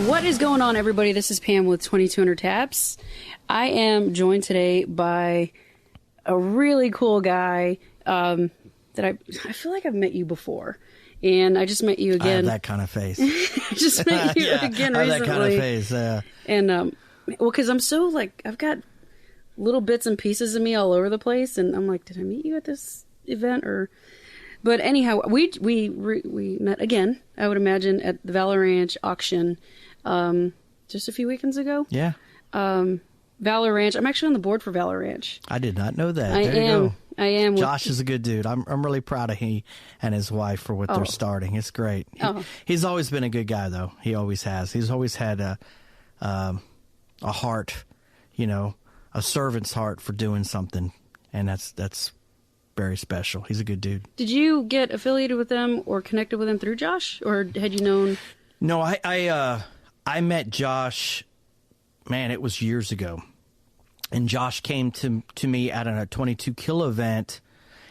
What is going on, everybody? This is Pam with 2200 Taps. I am joined today by a really cool guy that I feel like I've met you before. And I just met you again. I have that kind of face. I just met you again recently. I have that kind of face, yeah. And, well, because I'm so, like, I've got little bits and pieces of me all over the place. And I'm like, did I meet you at this event? But anyhow, we met again, I would imagine, at the Valor Ranch auction just a few weekends ago. Yeah. Valor Ranch. I'm actually on the board for Valor Ranch. I did not know that. There you go. I am. Josh is a good dude. I'm really proud of he and his wife for what they're starting. It's great. He's always been a good guy, though. He always has. He's always had a heart, a servant's heart for doing something, and that's very special. He's a good dude. Did you get affiliated with them or connected with them through Josh, or had you known? No, I met Josh. Man, it was years ago. And Josh came to me at a 22 Kill event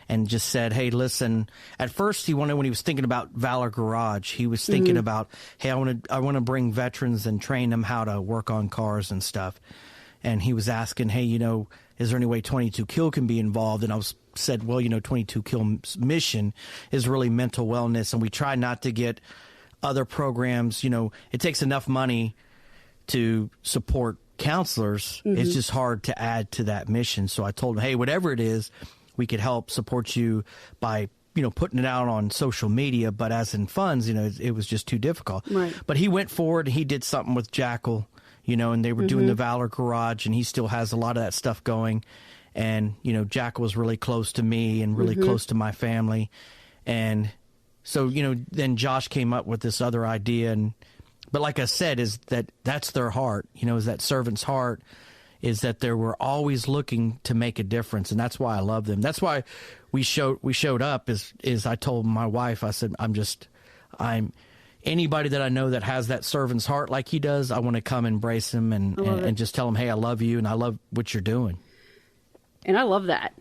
and just said, hey, listen, at first when he was thinking about Valor Garage, he was thinking about, hey, I want to bring veterans and train them how to work on cars and stuff. And he was asking, hey, is there any way 22 Kill can be involved? And I said, well, 22 Kill's mission is really mental wellness. And we try not to get other programs, it takes enough money to support counselors. It's just hard to add to that mission. So I told him, hey, whatever it is, we could help support you by, putting it out on social media. But as in funds, it was just too difficult. Right. But he went forward and he did something with Jackal, and they were doing the Valor Garage, and he still has a lot of that stuff going. And, Jackal was really close to me and really close to my family. And so, then Josh came up with this other idea. But like I said, that's their heart, is that servant's heart, is that they were always looking to make a difference. And that's why I love them. That's why we showed up is I told my wife, I said, I'm anybody that I know that has that servant's heart like he does, I want to come embrace him and just tell him, hey, I love you and I love what you're doing. And I love that.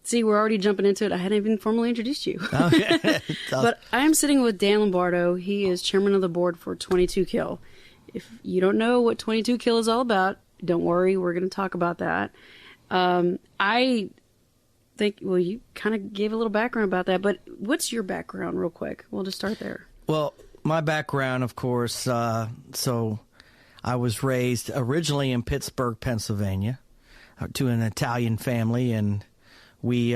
See, we're already jumping into it. I hadn't even formally introduced you. Okay. But I am sitting with Dan Lombardo. He is chairman of the board for 22 Kill. If you don't know what 22 Kill is all about, don't worry. We're going to talk about that. I think, well, you kind of gave a little background about that, but what's your background real quick? We'll just start there. Well, my background, of course, so I was raised originally in Pittsburgh, Pennsylvania, to an Italian family, and we,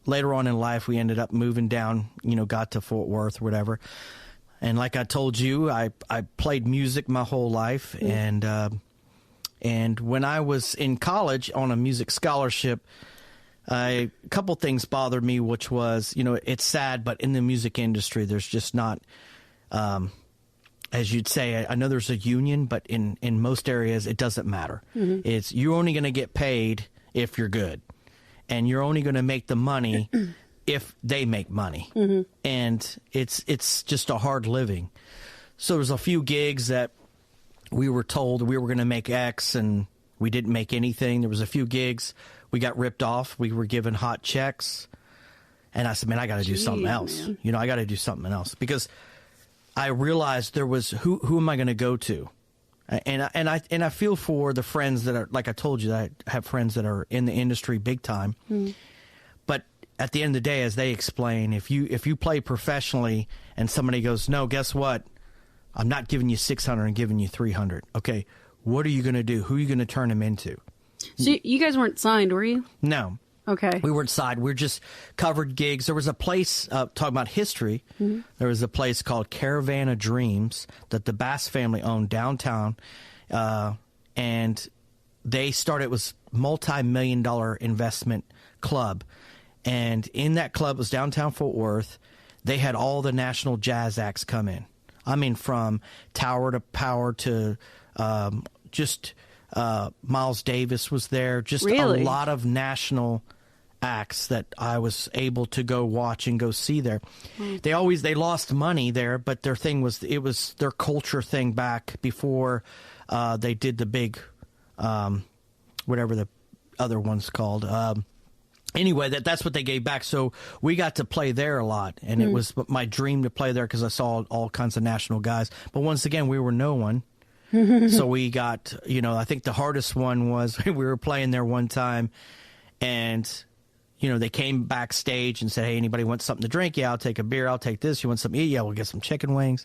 later on in life, we ended up moving down, got to Fort Worth or whatever. And like I told you, I played music my whole life. And when I was in college on a music scholarship, a couple things bothered me, which was, it's sad, but in the music industry, there's just not, as you'd say, I know there's a union, but in most areas, it doesn't matter. You're only going to get paid if you're good. And you're only going to make the money if they make money. And it's just a hard living. So there's a few gigs that we were told we were going to make X, and we didn't make anything. There was a few gigs we got ripped off. We were given hot checks. And I said, man, I got to do something else. Man. I got to do something else. Because I realized there was, who am I going to go to? And I feel for the friends that are, like I told you, that I have friends that are in the industry big time. But at the end of the day, as they explain, if you play professionally and somebody goes, no, guess what? I'm not giving you 600 and giving you 300. Okay, what are you going to do? Who are you going to turn them into? So you guys weren't signed, were you? No. Okay. We weren't signed. We just covered gigs. There was a place, talking about history, there was a place called Caravan of Dreams that the Bass family owned downtown. And they started, it was multi-million-dollar investment club. And in that club, it was downtown Fort Worth. They had all the national jazz acts come in. I mean, from Tower to Power to Miles Davis was there. Just really? A lot of national acts that I was able to go watch and go see there. They lost money there, but their thing was, it was their culture thing back before they did the big, whatever the other one's called. anyway, that's what they gave back. So we got to play there a lot, and it was my dream to play there because I saw all kinds of national guys. But once again, we were no one. So we got, I think the hardest one was we were playing there one time, and, they came backstage and said, hey, anybody want something to drink? Yeah, I'll take a beer. I'll take this. You want something to eat? Yeah, we'll get some chicken wings.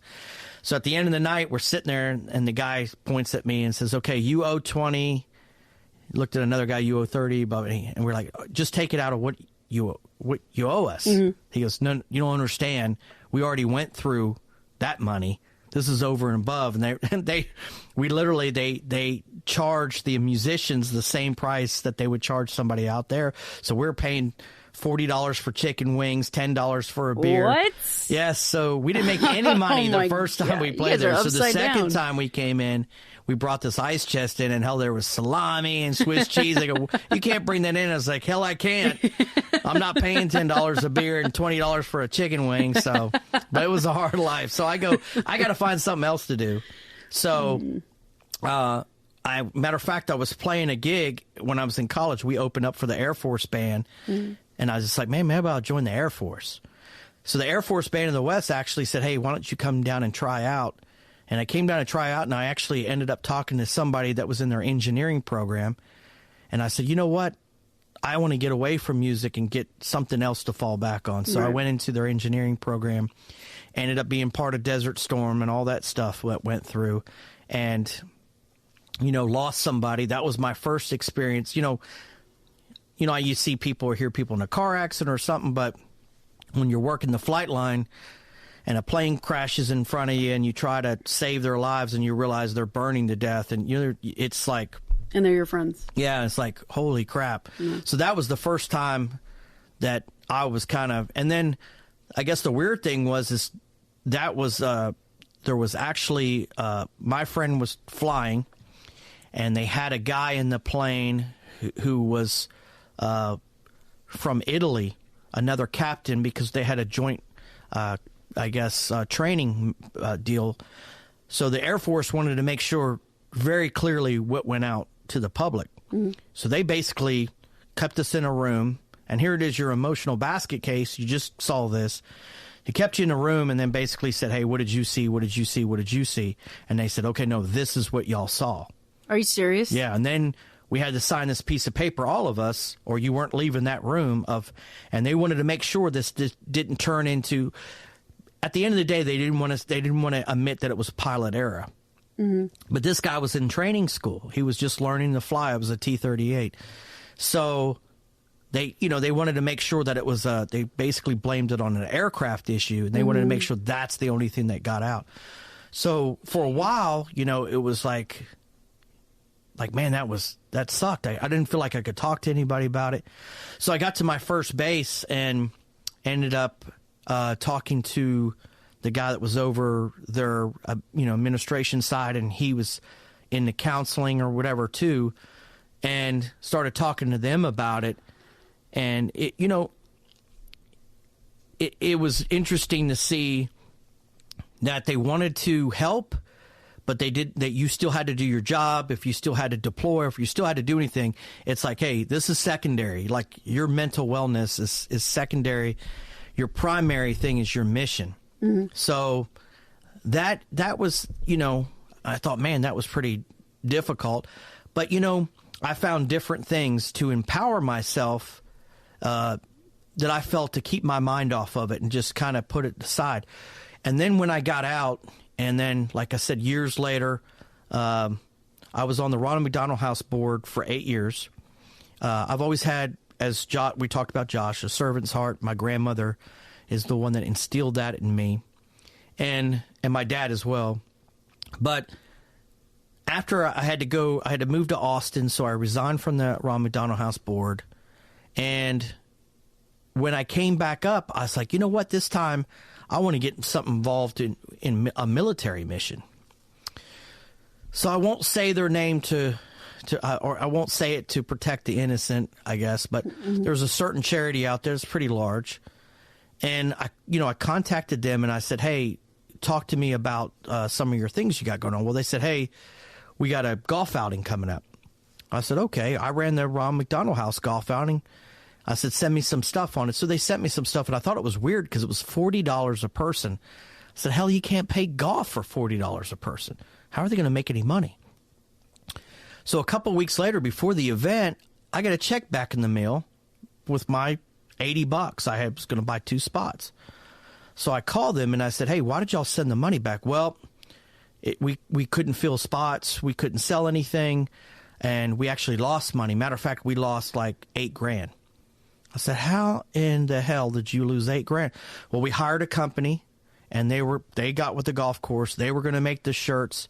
So at the end of the night, we're sitting there, and the guy points at me and says, okay, you owe 20. Looked at another guy, you owe 30. And we're like, just take it out of what you owe us. He goes, no, you don't understand. We already went through that money. This is over and above. And they charge the musicians the same price that they would charge somebody out there. So we're paying $40 for chicken wings, $10 for a beer. What? Yes. So we didn't make any money the first time we played there. So the second time we came in, we brought this ice chest in, and hell, there was salami and Swiss cheese. They go, you can't bring that in. I was like, hell, I can't. I'm not paying $10 a beer and $20 for a chicken wing. So, but it was a hard life. So I got to find something else to do. So, matter of fact, I was playing a gig when I was in college. We opened up for the Air Force Band, and I was just like, man, maybe I'll join the Air Force. So the Air Force Band in the West actually said, hey, why don't you come down and try out? And I came down to try out, and I actually ended up talking to somebody that was in their engineering program. And I said, you know what? I want to get away from music and get something else to fall back on. So I went into their engineering program, ended up being part of Desert Storm and all that stuff that went through. And, lost somebody. That was my first experience. You see people or hear people in a car accident or something, but when you're working the flight line, and a plane crashes in front of you, and you try to save their lives, and you realize they're burning to death, and it's like... And they're your friends. Yeah, it's like, holy crap. Mm-hmm. So that was the first time that I was kind of... And then I guess the weird thing was there was actually... my friend was flying, and they had a guy in the plane who was from Italy, another captain, because they had a joint... training deal. So the Air Force wanted to make sure very clearly what went out to the public. Mm-hmm. So they basically kept us in a room, and here it is, your emotional basket case. You just saw this. He kept you in a room and then basically said, hey, what did you see? What did you see? What did you see? And they said, okay, no, this is what y'all saw. Are you serious? Yeah, and then we had to sign this piece of paper, all of us, or you weren't leaving that room. And they wanted to make sure this didn't turn into... At the end of the day, they didn't want to admit that it was pilot error. Mm-hmm. But this guy was in training school. He was just learning to fly. It was a T-38. So they wanted to make sure that it was they basically blamed it on an aircraft issue, and they wanted to make sure that's the only thing that got out. So for a while, it was like man, that sucked. I didn't feel like I could talk to anybody about it. So I got to my first base and ended up talking to the guy that was over their, administration side, and he was in the counseling or whatever too, and started talking to them about it. And it was interesting to see that they wanted to help, but that you still had to do your job. If you still had to deploy, if you still had to do anything, it's like, hey, this is secondary. Like, your mental wellness is secondary. Your primary thing is your mission. Mm-hmm. So that was, I thought, man, that was pretty difficult. But, I found different things to empower myself that I felt to keep my mind off of it and just kind of put it aside. And then when I got out, and then, like I said, years later, I was on the Ronald McDonald House board for 8 years. I've always had, as we talked about Josh, a servant's heart. My grandmother is the one that instilled that in me, and my dad as well. But after I had to move to Austin, so I resigned from the Ronald McDonald House board. And when I came back up, I was like, you know what? This time I want to get something involved in a military mission. So I won't say their name or I won't say it to protect the innocent, I guess, but there's a certain charity out there that's pretty large. And I contacted them and I said, hey, talk to me about some of your things you got going on. Well, they said, hey, we got a golf outing coming up. I said, okay. I ran the Ronald McDonald House golf outing. I said, send me some stuff on it. So they sent me some stuff, and I thought it was weird because it was $40 a person. I said, hell, you can't pay golf for $40 a person. How are they going to make any money? So a couple weeks later, before the event, I got a check back in the mail with my $80. I was going to buy 2 spots. So I called them and I said, hey, why did y'all send the money back? Well, we couldn't fill spots. We couldn't sell anything. And we actually lost money. Matter of fact, we lost like $8,000. I said, how in the hell did you lose $8,000? Well, we hired a company, and they got with the golf course. They were going to make the shirts.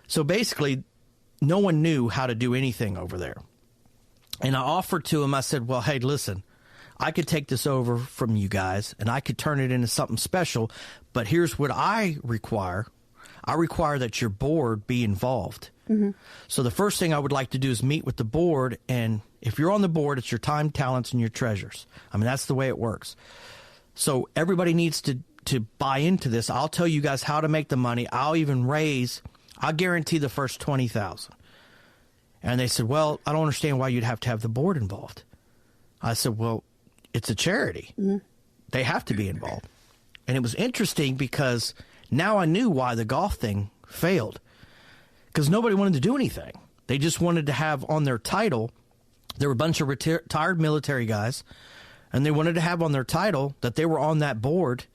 So basically, no one knew how to do anything over there. And I offered to them, I said, well, hey, listen, I could take this over from you guys, and I could turn it into something special. But here's what I require. I require that your board be involved. Mm-hmm. So the first thing I would like to do is meet with the board, and if you're on the board, it's your time, talents, and your treasures. I mean, that's the way it works. So everybody needs to buy into this. I'll tell you guys how to make the money. I'll guarantee the first $20,000. And they said, well, I don't understand why you'd have to have the board involved. I said, well, it's a charity. Mm-hmm. They have to be involved. And it was interesting because now I knew why the golf thing failed. Because nobody wanted to do anything. They just wanted to have on their title, there were a bunch of retired military guys, and they wanted to have on their title that they were on that board,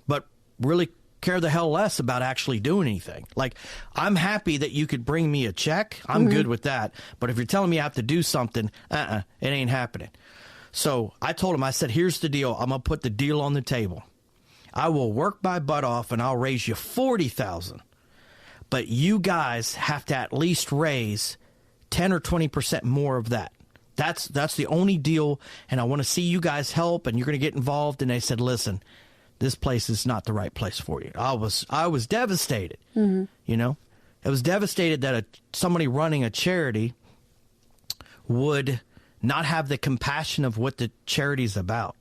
but really care the hell less about actually doing anything. Like, I'm happy that you could bring me a check. I'm good with that. But if you're telling me I have to do something, it ain't happening. So I told him, I said, here's the deal. I'm going to put the deal on the table. I will work my butt off, and I'll raise you $40,000. But you guys have to at least raise 10 or 20% more of that. That's the only deal, and I want to see you guys help, and you're going to get involved. And they said, listen, this place is not the right place for you. I was devastated. Mm-hmm. You know, I was devastated that somebody running a charity would not have the compassion of what the charity's about.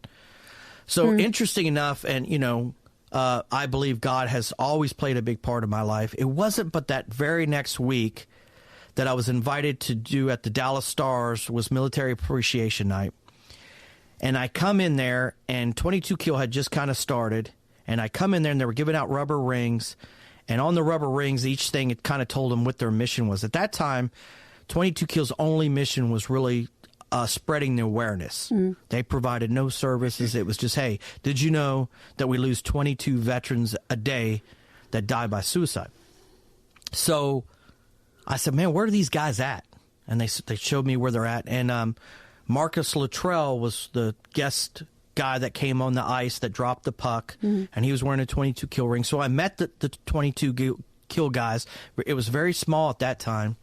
So interesting enough, and you know, I believe God has always played a big part of my life. It wasn't but that very next week that I was invited to do at the Dallas Stars was Military Appreciation Night. And I come in there, and 22 Kill had just kind of started. And I come in there, and they were giving out rubber rings. And on the rubber rings, each thing, it kind of told them what their mission was. At that time, 22 Kill's only mission was really spreading the awareness. Mm. They provided no services. It was just, hey, did you know that we lose 22 veterans a day that die by suicide? So I said, man, where are these guys at? And they showed me where they're at. And Marcus Luttrell was the guest guy that came on the ice that dropped the puck, and he was wearing a 22 Kill ring. So I met the 22 Kill guys. It was very small at that time.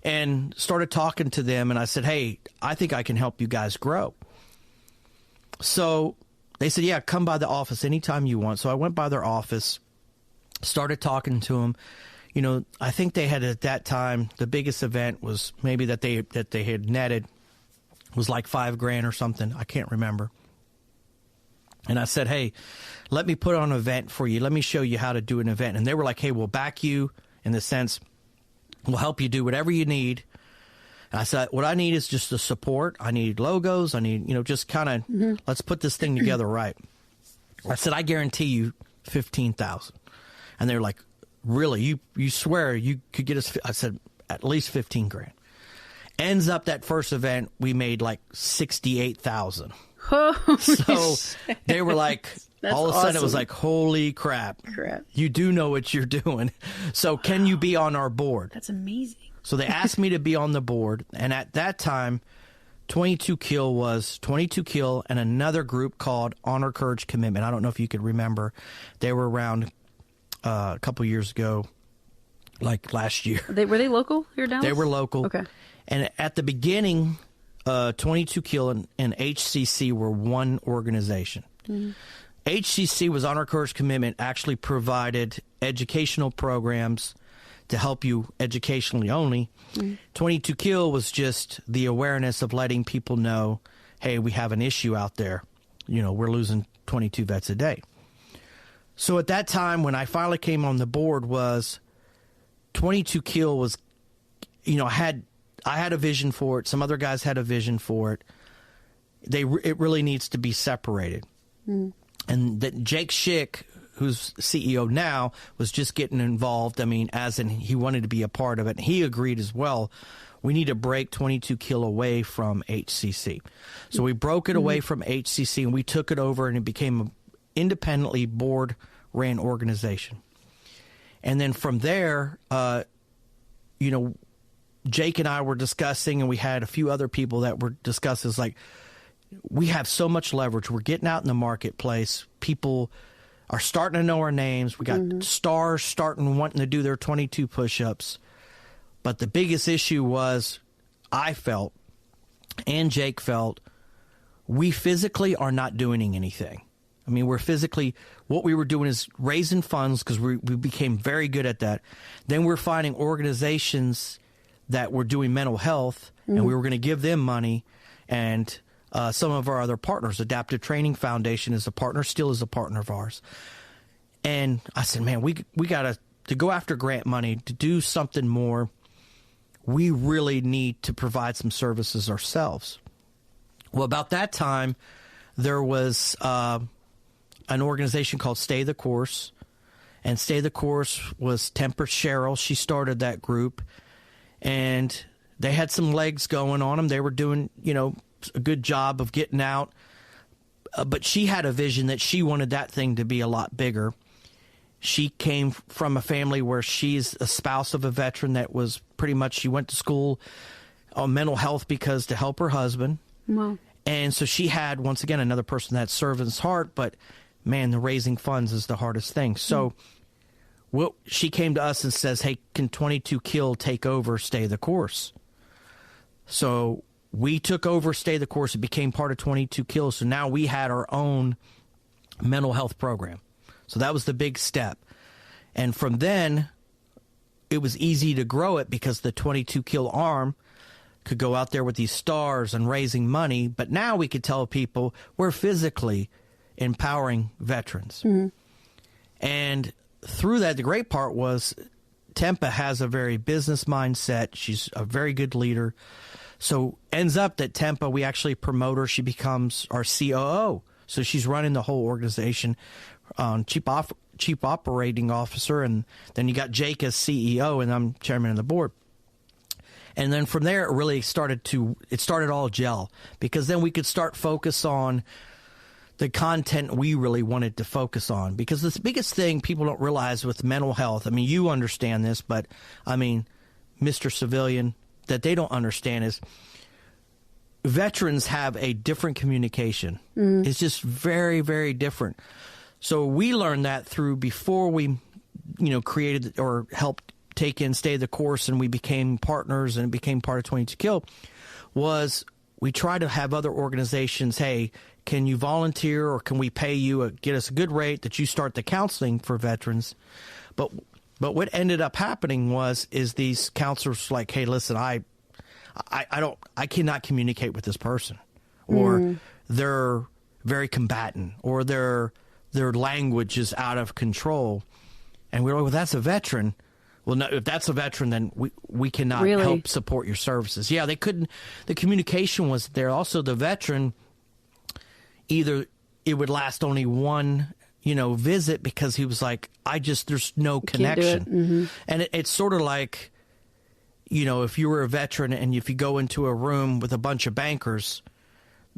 And started talking to them, and I said, hey, I think I can help you guys grow. So they said, yeah, come by the office anytime you want. So I went by their office, started talking to them. You know, I think they had at that time, the biggest event was maybe that they had netted was like $5,000 or something. I can't remember. And I said, hey, let me put on an event for you. Let me show you how to do an event. And they were like, hey, we'll back you in the sense, we'll help you do whatever you need. And I said, what I need is just the support. I need logos. I need, you know, just kind of, let's put this thing together right. I said, I guarantee you $15,000. And they were like, really? You swear you could get us? I said, at least $15,000. Ends up that first event, we made like $68,000. So they were like, all of a sudden it was like, holy crap. You do know what you're doing. So can you be on our board? That's amazing. So they asked me to be on the board. And at that time, 22 Kill was 22 Kill and another group called Honor, Courage, Commitment. I don't know if you could remember. They were around a couple years ago, like last year. Were they local here, Dallas? They were local. Okay. And at the beginning, 22 Kill and HCC were one organization. Mm-hmm. HCC was Honor, Courage, Commitment, actually provided educational programs to help you educationally only. 22 Kill was just the awareness of letting people know, hey, we have an issue out there. You know, we're losing 22 vets a day. So at that time, when I finally came on the board, was 22 Kill was, you know, I had a vision for it. Some other guys had a vision for it. it really needs to be separated. And that Jake Schick, who's CEO now, was just getting involved. I mean, as in he wanted to be a part of it. And he agreed as well. We need to break 22 Kill away from HCC. So we broke it away from HCC, and we took it over, and it became an independently board-ran organization. And then from there, you know, Jake and I were discussing, and we had a few other people that were discussing, is like, we have so much leverage. We're getting out in the marketplace. People are starting to know our names. We got stars starting wanting to do their 22 push-ups. But the biggest issue was, I felt, and Jake felt, we physically are not doing anything. I mean, we're physically, what we were doing is raising funds because we became very good at that. Then we're finding organizations that were doing mental health, and we were going to give them money. And some of our other partners, Adaptive Training Foundation is a partner, still is a partner of ours. And I said, man, we got to go after grant money, to do something more. We really need to provide some services ourselves. Well, about that time, there was an organization called Stay the Course. And Stay the Course was Temper Cheryl. She started that group. And they had some legs going on them. They were doing, you know, a good job of getting out. But she had a vision that she wanted that thing to be a lot bigger. She came from a family where she's a spouse of a veteran that was pretty much, she went to school on mental health because to help her husband. Wow. And so she had, once again, another person that servant's heart, but man, the raising funds is the hardest thing. So she came to us and says, hey, can 22 Kill take over Stay the Course? So we took over Stay the Course. It became part of 22 Kill. So now we had our own mental health program. So that was the big step. And from then, it was easy to grow it because the 22 Kill arm could go out there with these stars and raising money. But now we could tell people we're physically empowering veterans. And through that, the great part was Tempa has a very business mindset. She's a very good leader. So ends up that Tempa, we actually promote her. She becomes our COO. So she's running the whole organization, chief operating officer. And then you got Jake as CEO, and I'm chairman of the board. And then from there, it really started all gel, because then we could start focus on the content we really wanted to focus on. Because the biggest thing people don't realize with mental health, I mean, you understand this, but I mean, Mr. Civilian, that they don't understand is veterans have a different communication. It's just very, very different. So we learned that through before we, created or helped take in Stay the Course, and we became partners and it became part of 22 Kill, was we try to have other organizations, hey, can you volunteer or can we pay you, get us a good rate that you start the counseling for veterans? But what ended up happening is these counselors like, hey, listen, I cannot communicate with this person, or they're very combatant, or their language is out of control. And we're like, well, that's a veteran. Well, no, if that's a veteran, then we cannot help support your services. Yeah, they couldn't. The communication was there. Also, the veteran, either it would last only one, visit, because he was like, there's no connection. And it's sort of like, if you were a veteran and if you go into a room with a bunch of bankers,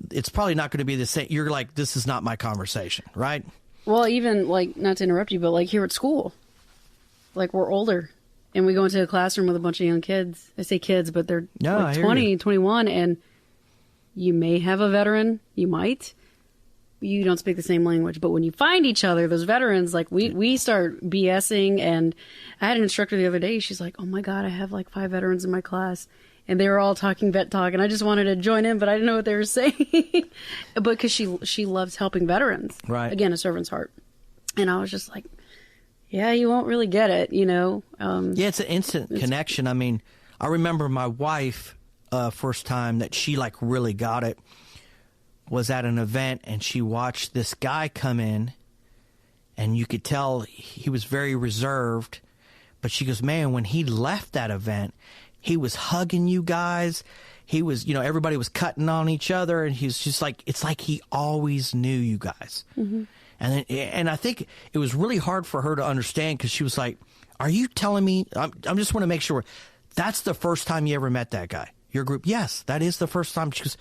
it's probably not going to be the same. You're like, this is not my conversation, right? Well, even like, not to interrupt you, but like here at school, like we're older and we go into a classroom with a bunch of young kids. I say kids, but they're like 20, 21, and you may have a veteran, you might. You don't speak the same language, but when you find each other, those veterans, like we start BSing. And I had an instructor the other day. She's like, "Oh my God, I have like 5 veterans in my class, and they were all talking vet talk, and I just wanted to join in, but I didn't know what they were saying." But because she loves helping veterans, right? Again, a servant's heart. And I was just like, "Yeah, you won't really get it, Yeah, it's an instant connection. I mean, I remember my wife first time that she like really got it was at an event, and she watched this guy come in, and you could tell he was very reserved, but she goes, man, when he left that event, he was hugging you guys. he was, everybody was cutting on each other, and he's just like, it's like he always knew you guys. Mm-hmm. And I think it was really hard for her to understand, because she was like, are you telling me, I just want to make sure, that's the first time you ever met that guy, your group? Yes, that is the first time. She goes,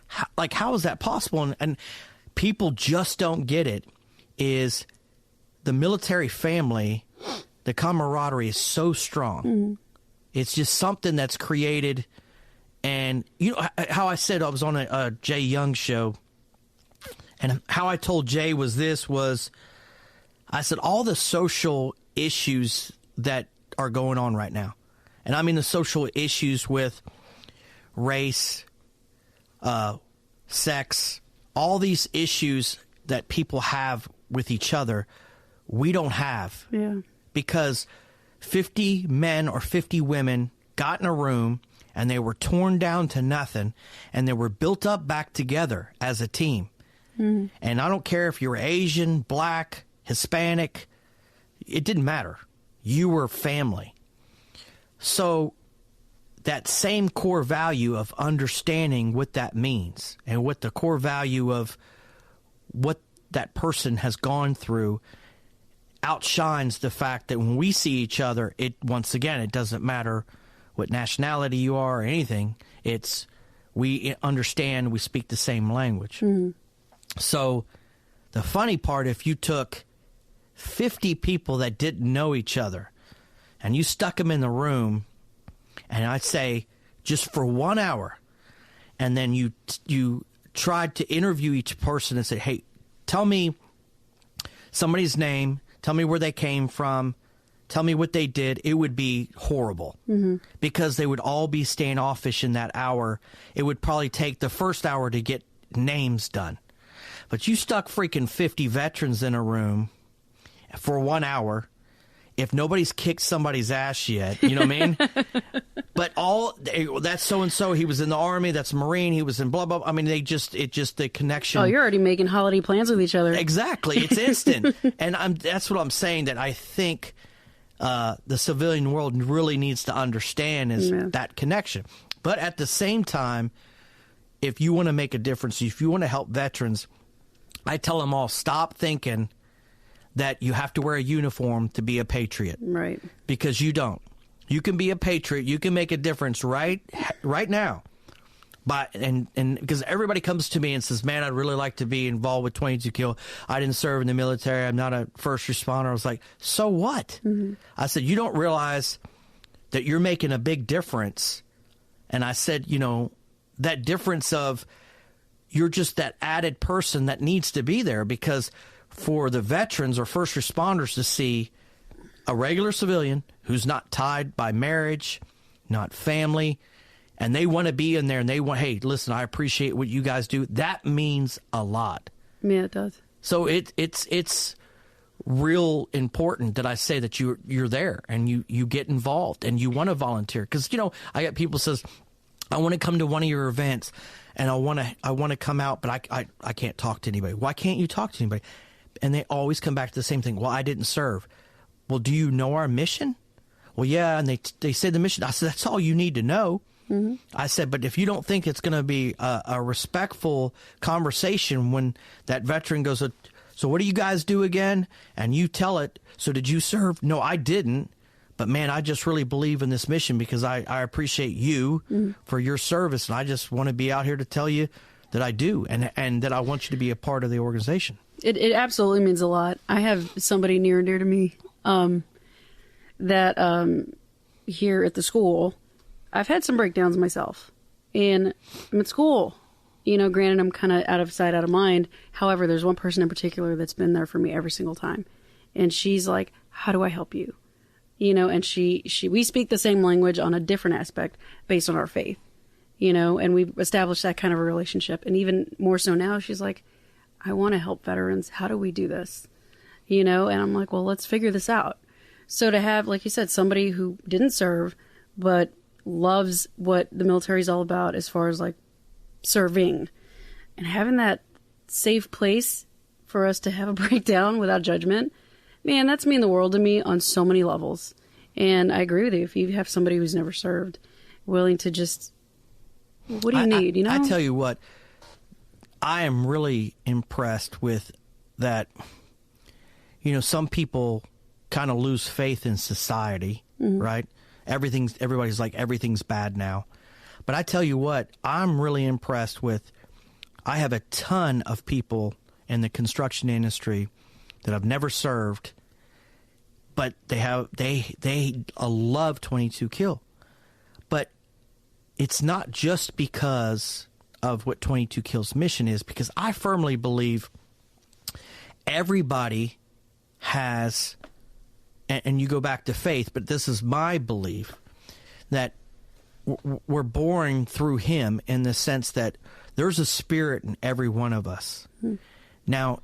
how is that possible? And people just don't get it, is the military family, the camaraderie is so strong. Mm-hmm. It's just something that's created. And how I said I was on a Jay Young show, and how I told Jay was I said all the social issues that are going on right now, and I mean the social issues with race, sex, all these issues that people have with each other, we don't have. Yeah. Because 50 men or 50 women got in a room, and they were torn down to nothing, and they were built up back together as a team. Mm-hmm. And I don't care if you were Asian, black, Hispanic, it didn't matter. You were family. So that same core value of understanding what that means, and what the core value of what that person has gone through, outshines the fact that when we see each other, once again, it doesn't matter what nationality you are or anything. It's we understand, we speak the same language. Mm-hmm. So the funny part, if you took 50 people that didn't know each other and you stuck them in the room, and I'd say just for 1 hour, and then you tried to interview each person and say, hey, tell me somebody's name, tell me where they came from, tell me what they did, it would be horrible. Mm-hmm. Because they would all be standoffish in that hour. It would probably take the first hour to get names done. But you stuck freaking 50 veterans in a room for 1 hour. If nobody's kicked somebody's ass yet, you know what I mean? But that's so-and-so, he was in the Army, that's a Marine, he was in blah, blah. I mean, the connection. Oh, you're already making holiday plans with each other. Exactly. It's instant. And that's what I'm saying, that I think the civilian world really needs to understand is that connection. But at the same time, if you want to make a difference, if you want to help veterans, I tell them all, stop thinking that you have to wear a uniform to be a patriot. Right. Because you don't. You can be a patriot. You can make a difference right now. And because everybody comes to me and says, man, I'd really like to be involved with 22 Kill. I didn't serve in the military. I'm not a first responder. I was like, so what? Mm-hmm. I said, you don't realize that you're making a big difference. And I said, that difference of you're just that added person that needs to be there, because for the veterans or first responders to see a regular civilian who's not tied by marriage, not family, and they want to be in there and they want, hey, listen, I appreciate what you guys do. That means a lot. Yeah, it does. So it's real important that I say that you're there and you get involved and you want to volunteer. Because, I got people says, I want to come to one of your events and I want to come out, but I can't talk to anybody. Why can't you talk to anybody? And they always come back to the same thing. Well, I didn't serve. Well, do you know our mission? Well, yeah. And they say the mission. I said, that's all you need to know. Mm-hmm. I said, but if you don't think it's going to be a respectful conversation when that veteran goes, so what do you guys do again? And you tell it, so did you serve? No, I didn't. But, man, I just really believe in this mission because I appreciate you for your service. And I just want to be out here to tell you that I do and that I want you to be a part of the organization. It absolutely means a lot. I have somebody near and dear to me that here at the school, I've had some breakdowns myself. And I'm at school. Granted, I'm kind of out of sight, out of mind. However, there's one person in particular that's been there for me every single time. And she's like, how do I help you? And we speak the same language on a different aspect based on our faith, and we've established that kind of a relationship. And even more so now, she's like, I want to help veterans. How do we do this? And I'm like, well, let's figure this out. So to have, like you said, somebody who didn't serve, but loves what the military is all about as far as like serving, and having that safe place for us to have a breakdown without judgment, man, that's mean the world to me on so many levels. And I agree with you. If you have somebody who's never served, willing to just What do you need, you know? I tell you what, I am really impressed with that. You know, some people kind of lose faith in society, right? Everybody's like, everything's bad now. But I tell you what, I'm really impressed with, I have a ton of people in the construction industry that I've never served, but they love 22 Kill. But it's not just because of what 22 Kill's mission is, because I firmly believe everybody has, and you go back to faith, but this is my belief, that we're born through him in the sense that there's a spirit in every one of us. Now,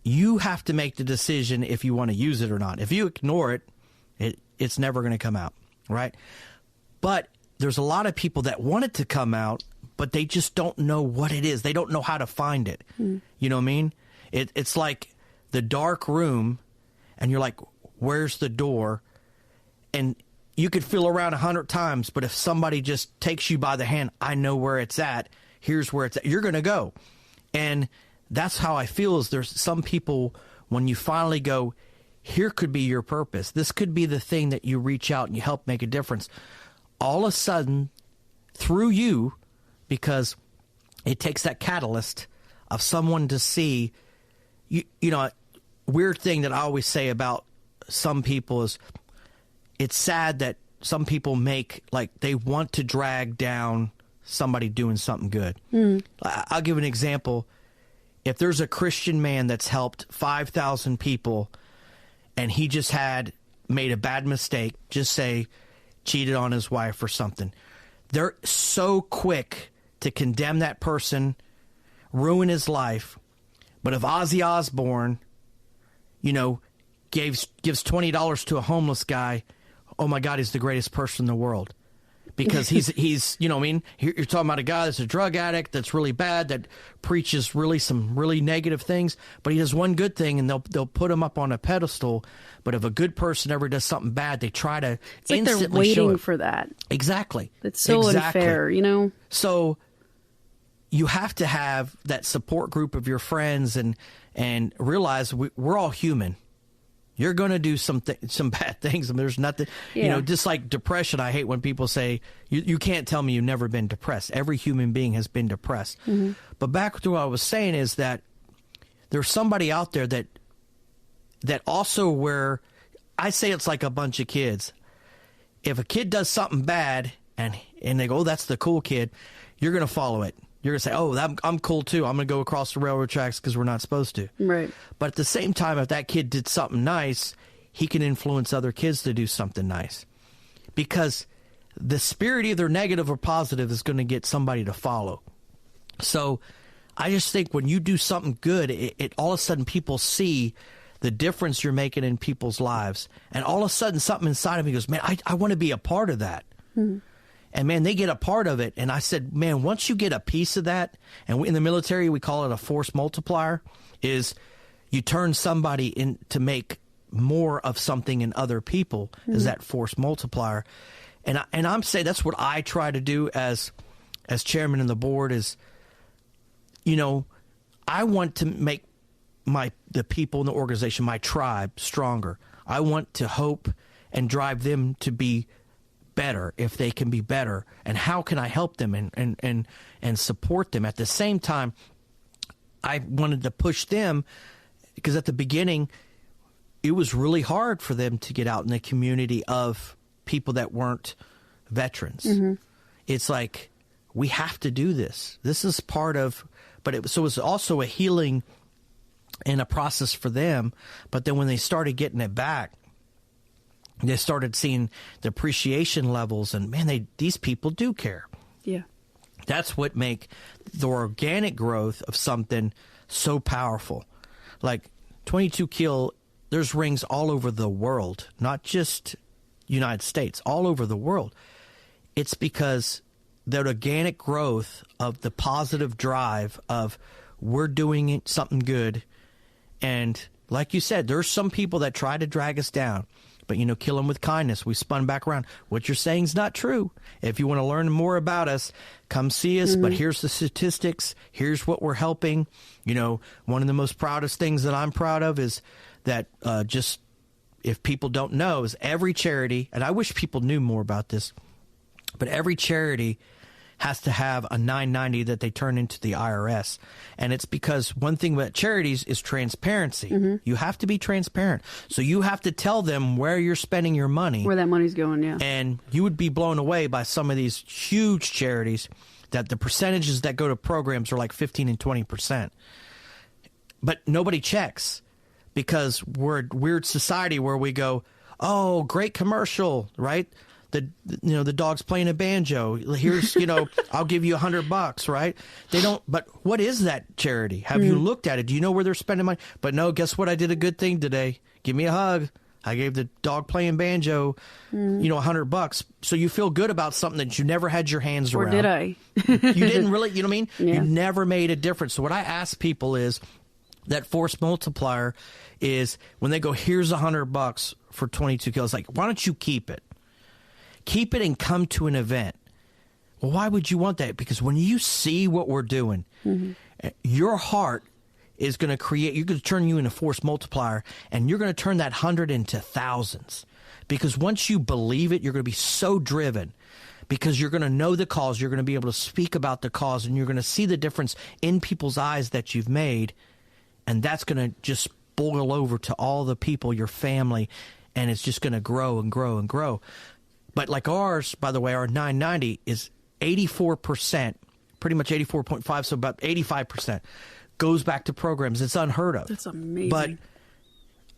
you have to make the decision if you want to use it or not. If you ignore it, it's never going to come out, right? But there's a lot of people that want it to come out, but they just don't know what it is. They don't know how to find it. You know what I mean? It's like the dark room, and you're like, where's the door? And you could feel around 100 times, but if somebody just takes you by the hand, I know where it's at. Here's where it's at. You're going to go. And that's how I feel, is there's some people, when you finally go, here could be your purpose. This could be the thing that you reach out and you help make a difference. All of a sudden, through you, because it takes that catalyst of someone to see, you know, weird thing that I always say about some people is, it's sad that some people make, like, they want to drag down somebody doing something good. I'll give an example. If there's a Christian man that's helped 5,000 people and he just made a bad mistake, just say cheated on his wife or something, they're so quick to condemn that person, ruin his life. But if Ozzy Osbourne, you know, gives $20 to a homeless guy, oh my God, he's the greatest person in the world. Because he's you know what I mean? You're talking about a guy that's a drug addict, that's really bad, that preaches really some really negative things, but he does one good thing and they'll put him up on a pedestal. But if a good person ever does something bad, they try to instantly they're waiting for that. Exactly. It's so unfair, you know? So you have to have that support group of your friends and realize we're all human. You're going to do some bad things. I mean, there's nothing, you know, just like depression. I hate when people say, you can't tell me you've never been depressed. Every human being has been depressed. But back to what I was saying is that there's somebody out there that also, where I say it's like a bunch of kids. If a kid does something bad and they go, oh, that's the cool kid, you're going to follow it. You're going to say, oh, I'm cool too. I'm going to go across the railroad tracks because we're not supposed to. Right. But at the same time, if that kid did something nice, he can influence other kids to do something nice. Because the spirit, either negative or positive, is going to get somebody to follow. So I just think when you do something good, it all of a sudden people see the difference you're making in people's lives. And all of a sudden something inside of me goes, man, I want to be a part of that. And, man, they get a part of it. And I said, man, once you get a piece of that, and in the military we call it a force multiplier, is you turn somebody in to make more of something in other people, is that force multiplier. And I'm saying that's what I try to do as chairman of the board is, you know, I want to make the people in the organization, my tribe, stronger. I want to hope and drive them to be better if they can be better, and how can I help them and support them. At the same time, I wanted to push them, because at the beginning it was really hard for them to get out in the community of people that weren't veterans. It's like, we have to do this. This is part of, so it was also a healing and a process for them. But then when they started getting it back, they started seeing the appreciation levels, and man, these people do care. Yeah. That's what make the organic growth of something so powerful. Like 22 Kill, there's rings all over the world, not just United States, all over the world. It's because the organic growth of the positive drive of we're doing something good. And like you said, there's some people that try to drag us down. but, kill them with kindness. We spun back around. What you're saying is not true. If you want to learn more about us, come see us. But here's the statistics. Here's what we're helping. One of the most proudest things that I'm proud of is that just if people don't know is every charity, and I wish people knew more about this, but every charity has to have a 990 that they turn into the IRS. And it's because one thing about charities is transparency. You have to be transparent. So you have to tell them where you're spending your money. Where that money's going, yeah. And you would be blown away by some of these huge charities that the percentages that go to programs are like 15 and 20%. But nobody checks because we're a weird society where we go, oh, great commercial, right? The dog's playing a banjo. Here's, I'll give you $100, right? They don't. But what is that charity? Have you looked at it? Do you know where they're spending money? But no, guess what? I did a good thing today. Give me a hug. I gave the dog playing banjo, $100. So you feel good about something that you never had your hands around. Or did I? You didn't really, you know what I mean? Yeah. You never made a difference. So what I ask people is that force multiplier is when they go, here's $100 for 22 kilos. Like, why don't you keep it? Keep it and come to an event. Well, why would you want that? Because when you see what we're doing, your heart is going to create, you're going to turn you into a force multiplier, and you're going to turn that 100 into thousands. Because once you believe it, you're going to be so driven because you're going to know the cause. You're going to be able to speak about the cause, and you're going to see the difference in people's eyes that you've made. And that's going to just boil over to all the people, your family, and it's just going to grow and grow and grow. But like ours, by the way, our 990 is 84%, pretty much 84.5, so about 85% goes back to programs. It's unheard of. That's amazing. But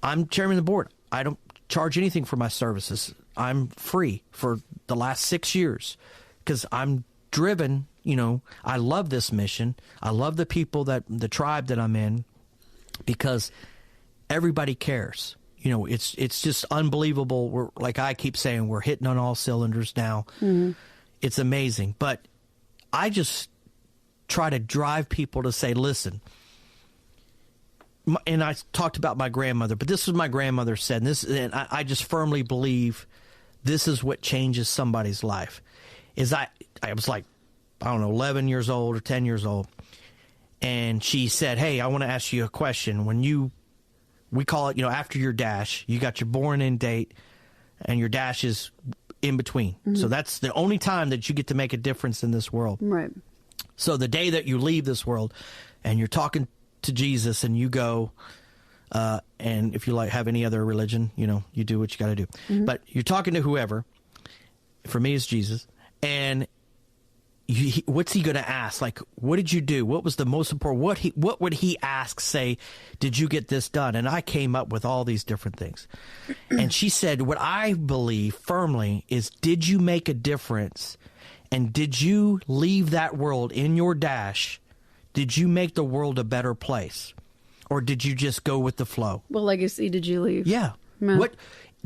I'm chairman of the board. I don't charge anything for my services. I'm free for the last 6 years because I'm driven. I love this mission. I love the people, the tribe that I'm in, because everybody cares. It's just unbelievable. We're, like I keep saying, we're hitting on all cylinders now. It's amazing. But I just try to drive people to say, listen, and I talked about my grandmother, but this is what my grandmother said, and I just firmly believe this is what changes somebody's life. I was like, I don't know, 11 years old or 10 years old, and she said, hey, I want to ask you a question. We call it, after your dash, you got your born-in date, and your dash is in between. So that's the only time that you get to make a difference in this world. Right. So the day that you leave this world, and you're talking to Jesus, and you go, and if you have any other religion, you do what you got to do. But you're talking to whoever. For me, it's Jesus, and what's he going to ask? Like, what did you do? What was the most important? What would he ask? Say, did you get this done? And I came up with all these different things. And she said, what I believe firmly is, did you make a difference? And did you leave that world in your dash? Did you make the world a better place? Or did you just go with the flow? What legacy did you leave? Yeah. No.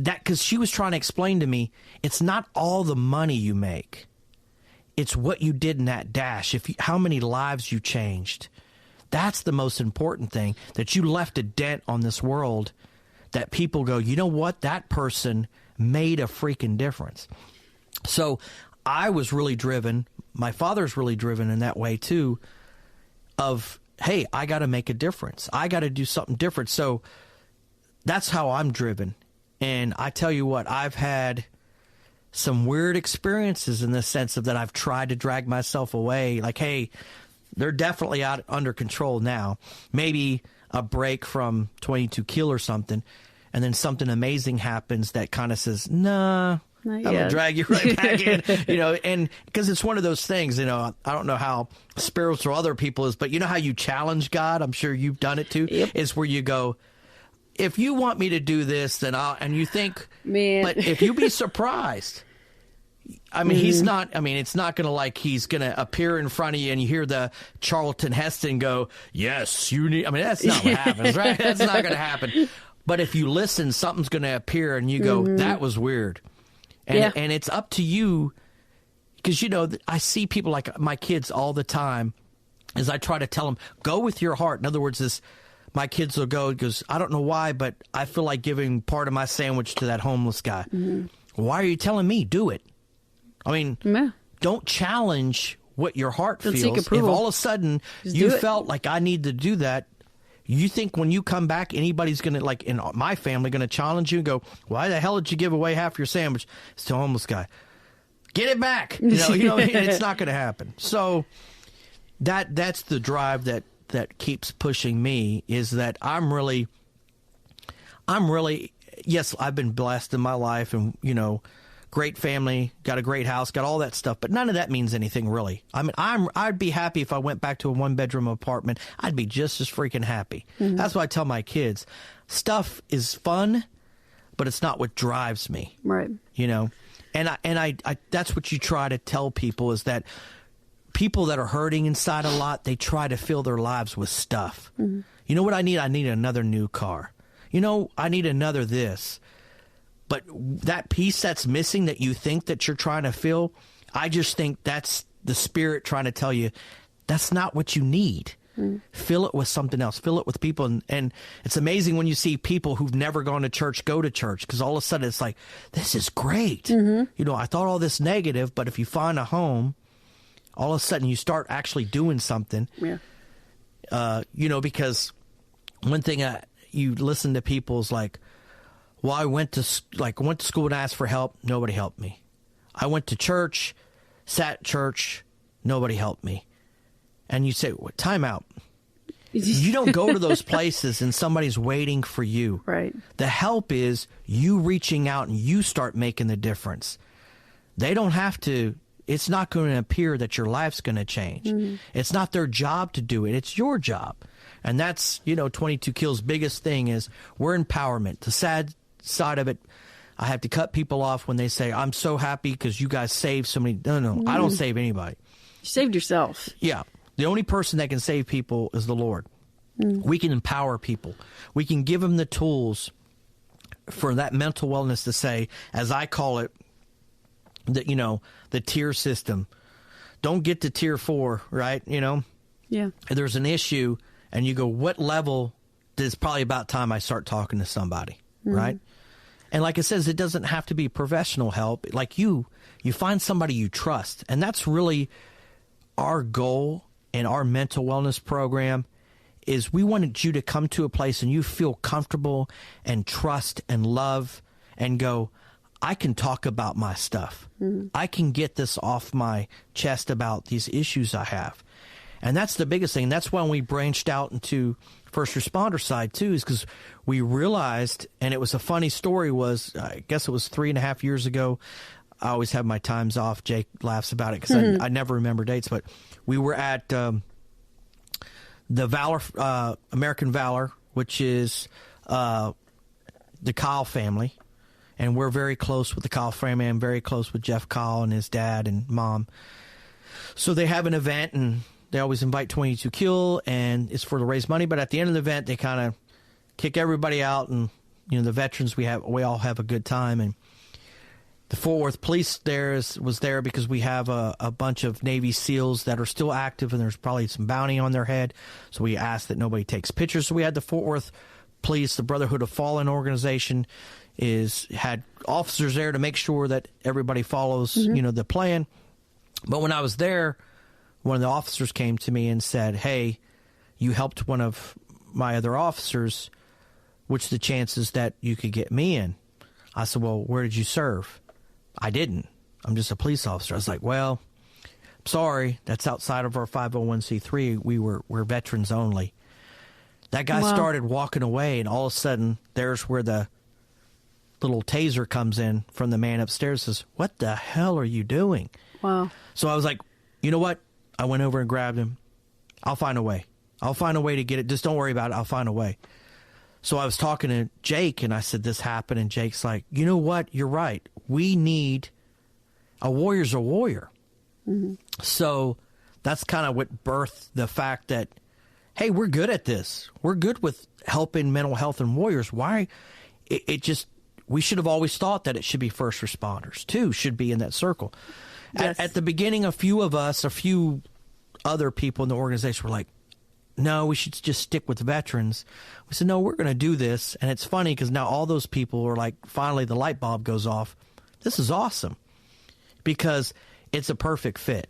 Because she was trying to explain to me, it's not all the money you make. It's what you did in that dash, how many lives you changed. That's the most important thing, that you left a dent on this world that people go, you know what, that person made a freaking difference. So I was really driven, my father's really driven in that way too, of, hey, I got to make a difference. I got to do something different. So that's how I'm driven. And I tell you what, I've had some weird experiences in the sense of that I've tried to drag myself away. Like, hey, they're definitely out under control now. Maybe a break from 22 kill or something, and then something amazing happens that kind of says, nah, I'm going to drag you right back in. And because it's one of those things, I don't know how spiritual other people is, but you know how you challenge God? I'm sure you've done it too. Yep. Is where you go, if you want me to do this, then and you think, man, but if you be surprised, I mean, he's not, it's not going to he's going to appear in front of you and you hear the Charlton Heston go, yes, you need, that's not what happens, right? That's not going to happen. But if you listen, something's going to appear and you go, that was weird. And it's up to you, because, I see people like my kids all the time as I try to tell them, go with your heart. In other words, my kids will go, because I don't know why, but I feel like giving part of my sandwich to that homeless guy. Mm-hmm. Why are you telling me? Do it. I mean, don't challenge what your heart feels. If all of a sudden you felt like I need to do that, you think when you come back, anybody's going to, like in my family, going to challenge you and go, why the hell did you give away half your sandwich? It's to a homeless guy. Get it back. It's not going to happen. So that's the drive that keeps pushing me, is that I'm really, yes, I've been blessed in my life, and, great family, got a great house, got all that stuff, but none of that means anything really. I mean, I'd be happy if I went back to a 1-bedroom apartment. I'd be just as freaking happy. Mm-hmm. That's why I tell my kids, stuff is fun, but it's not what drives me. Right. And I that's what you try to tell people, is that people that are hurting inside a lot, they try to fill their lives with stuff. Mm-hmm. You know what I need? I need another new car. I need another this. But that piece that's missing that you think that you're trying to fill, I just think that's the Spirit trying to tell you that's not what you need. Mm. Fill it with something else. Fill it with people. And it's amazing when you see people who've never gone to church go to church, because all of a sudden it's like, this is great. Mm-hmm. I thought all this negative, but if you find a home, all of a sudden you start actually doing something. Yeah. Because one thing you listen to people is like, well, I went to school and asked for help. Nobody helped me. I went to church, sat in church. Nobody helped me. And you say, well, time out. You don't go to those places and somebody's waiting for you. Right. The help is you reaching out and you start making the difference. They don't have to. It's not going to appear that your life's going to change. Mm-hmm. It's not their job to do it. It's your job. And that's, 22 Kills' biggest thing is we're empowerment. The sad side of it, I have to cut people off when they say, I'm so happy because you guys saved so many. No, I don't save anybody. You saved yourself. Yeah. The only person that can save people is the Lord. We can empower people. We can give them the tools for that mental wellness to say, as I call it, that, the tier system. Don't get to tier 4, right? Yeah. There's an issue and you go, what level? It's probably about time I start talking to somebody, right? And like it says, it doesn't have to be professional help. Like you find somebody you trust. And that's really our goal in our mental wellness program, is we wanted you to come to a place and you feel comfortable and trust and love and go, I can talk about my stuff. I can get this off my chest about these issues I have. And that's the biggest thing. That's when we branched out into first responder side too, is because we realized, and it was a funny story, was I guess it was 3.5 years ago. I always have my times off. Jake laughs about it because I never remember dates, but we were at the Valor, American Valor, which is the Kyle family. And we're very close with the Kyle family. I'm very close with Jeff Kyle and his dad and mom. So they have an event, and they always invite 22 Kill, and it's for to raise money. But at the end of the event, they kind of kick everybody out, and the veterans we all have a good time. And the Fort Worth Police was there because we have a bunch of Navy SEALs that are still active, and there's probably some bounty on their head. So we asked that nobody takes pictures. So we had the Fort Worth Police, the Brotherhood of Fallen organization, had officers there to make sure that everybody follows the plan. But when I was there, one of the officers came to me and said, hey, you helped one of my other officers. What's the chances that you could get me in? I said, well, where did you serve? I didn't. I'm just a police officer. I was like, well, I'm sorry. That's outside of our 501c3. We're veterans only. That guy started walking away, and all of a sudden, there's where the little taser comes in from the man upstairs, says, what the hell are you doing? Wow. So I was like, you know what? I went over and grabbed him. I'll find a way. I'll find a way to get it. Just don't worry about it. I'll find a way. So I was talking to Jake, and I said, this happened, and Jake's like, you know what? You're right. We need a warrior's a warrior. Mm-hmm. So that's kind of what birthed the fact that, hey, we're good at this. We're good with helping mental health and warriors. Why? We should have always thought that it should be first responders, too, should be in that circle. Yes. At the beginning, a few other people in the organization were like, no, we should just stick with veterans. We said, no, we're going to do this. And it's funny because now all those people are like, finally the light bulb goes off. This is awesome because it's a perfect fit.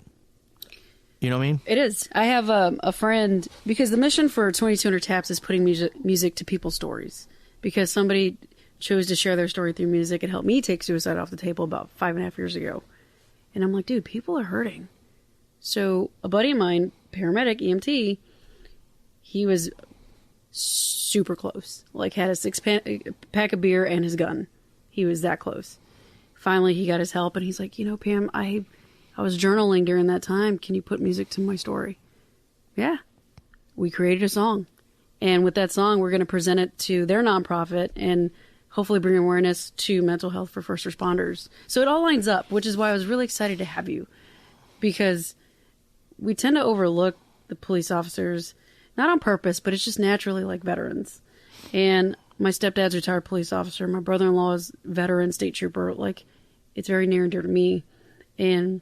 You know what I mean? It is. I have a friend, because the mission for 2200 Taps is putting music to people's stories. Because somebody chose to share their story through music. It helped me take suicide off the table about 5.5 years ago. And I'm like, dude, people are hurting. So a buddy of mine, paramedic, EMT, he was super close. Like, had a pack of beer and his gun. He was that close. Finally, he got his help, and he's like, you know, Pam, I was journaling during that time. Can you put music to my story? Yeah. We created a song. And with that song, we're going to present it to their nonprofit and hopefully bring awareness to mental health for first responders. So it all lines up, which is why I was really excited to have you. Because we tend to overlook the police officers, not on purpose, but it's just naturally like veterans. And my stepdad's a retired police officer. My brother-in-law is veteran, state trooper. Like, it's very near and dear to me. And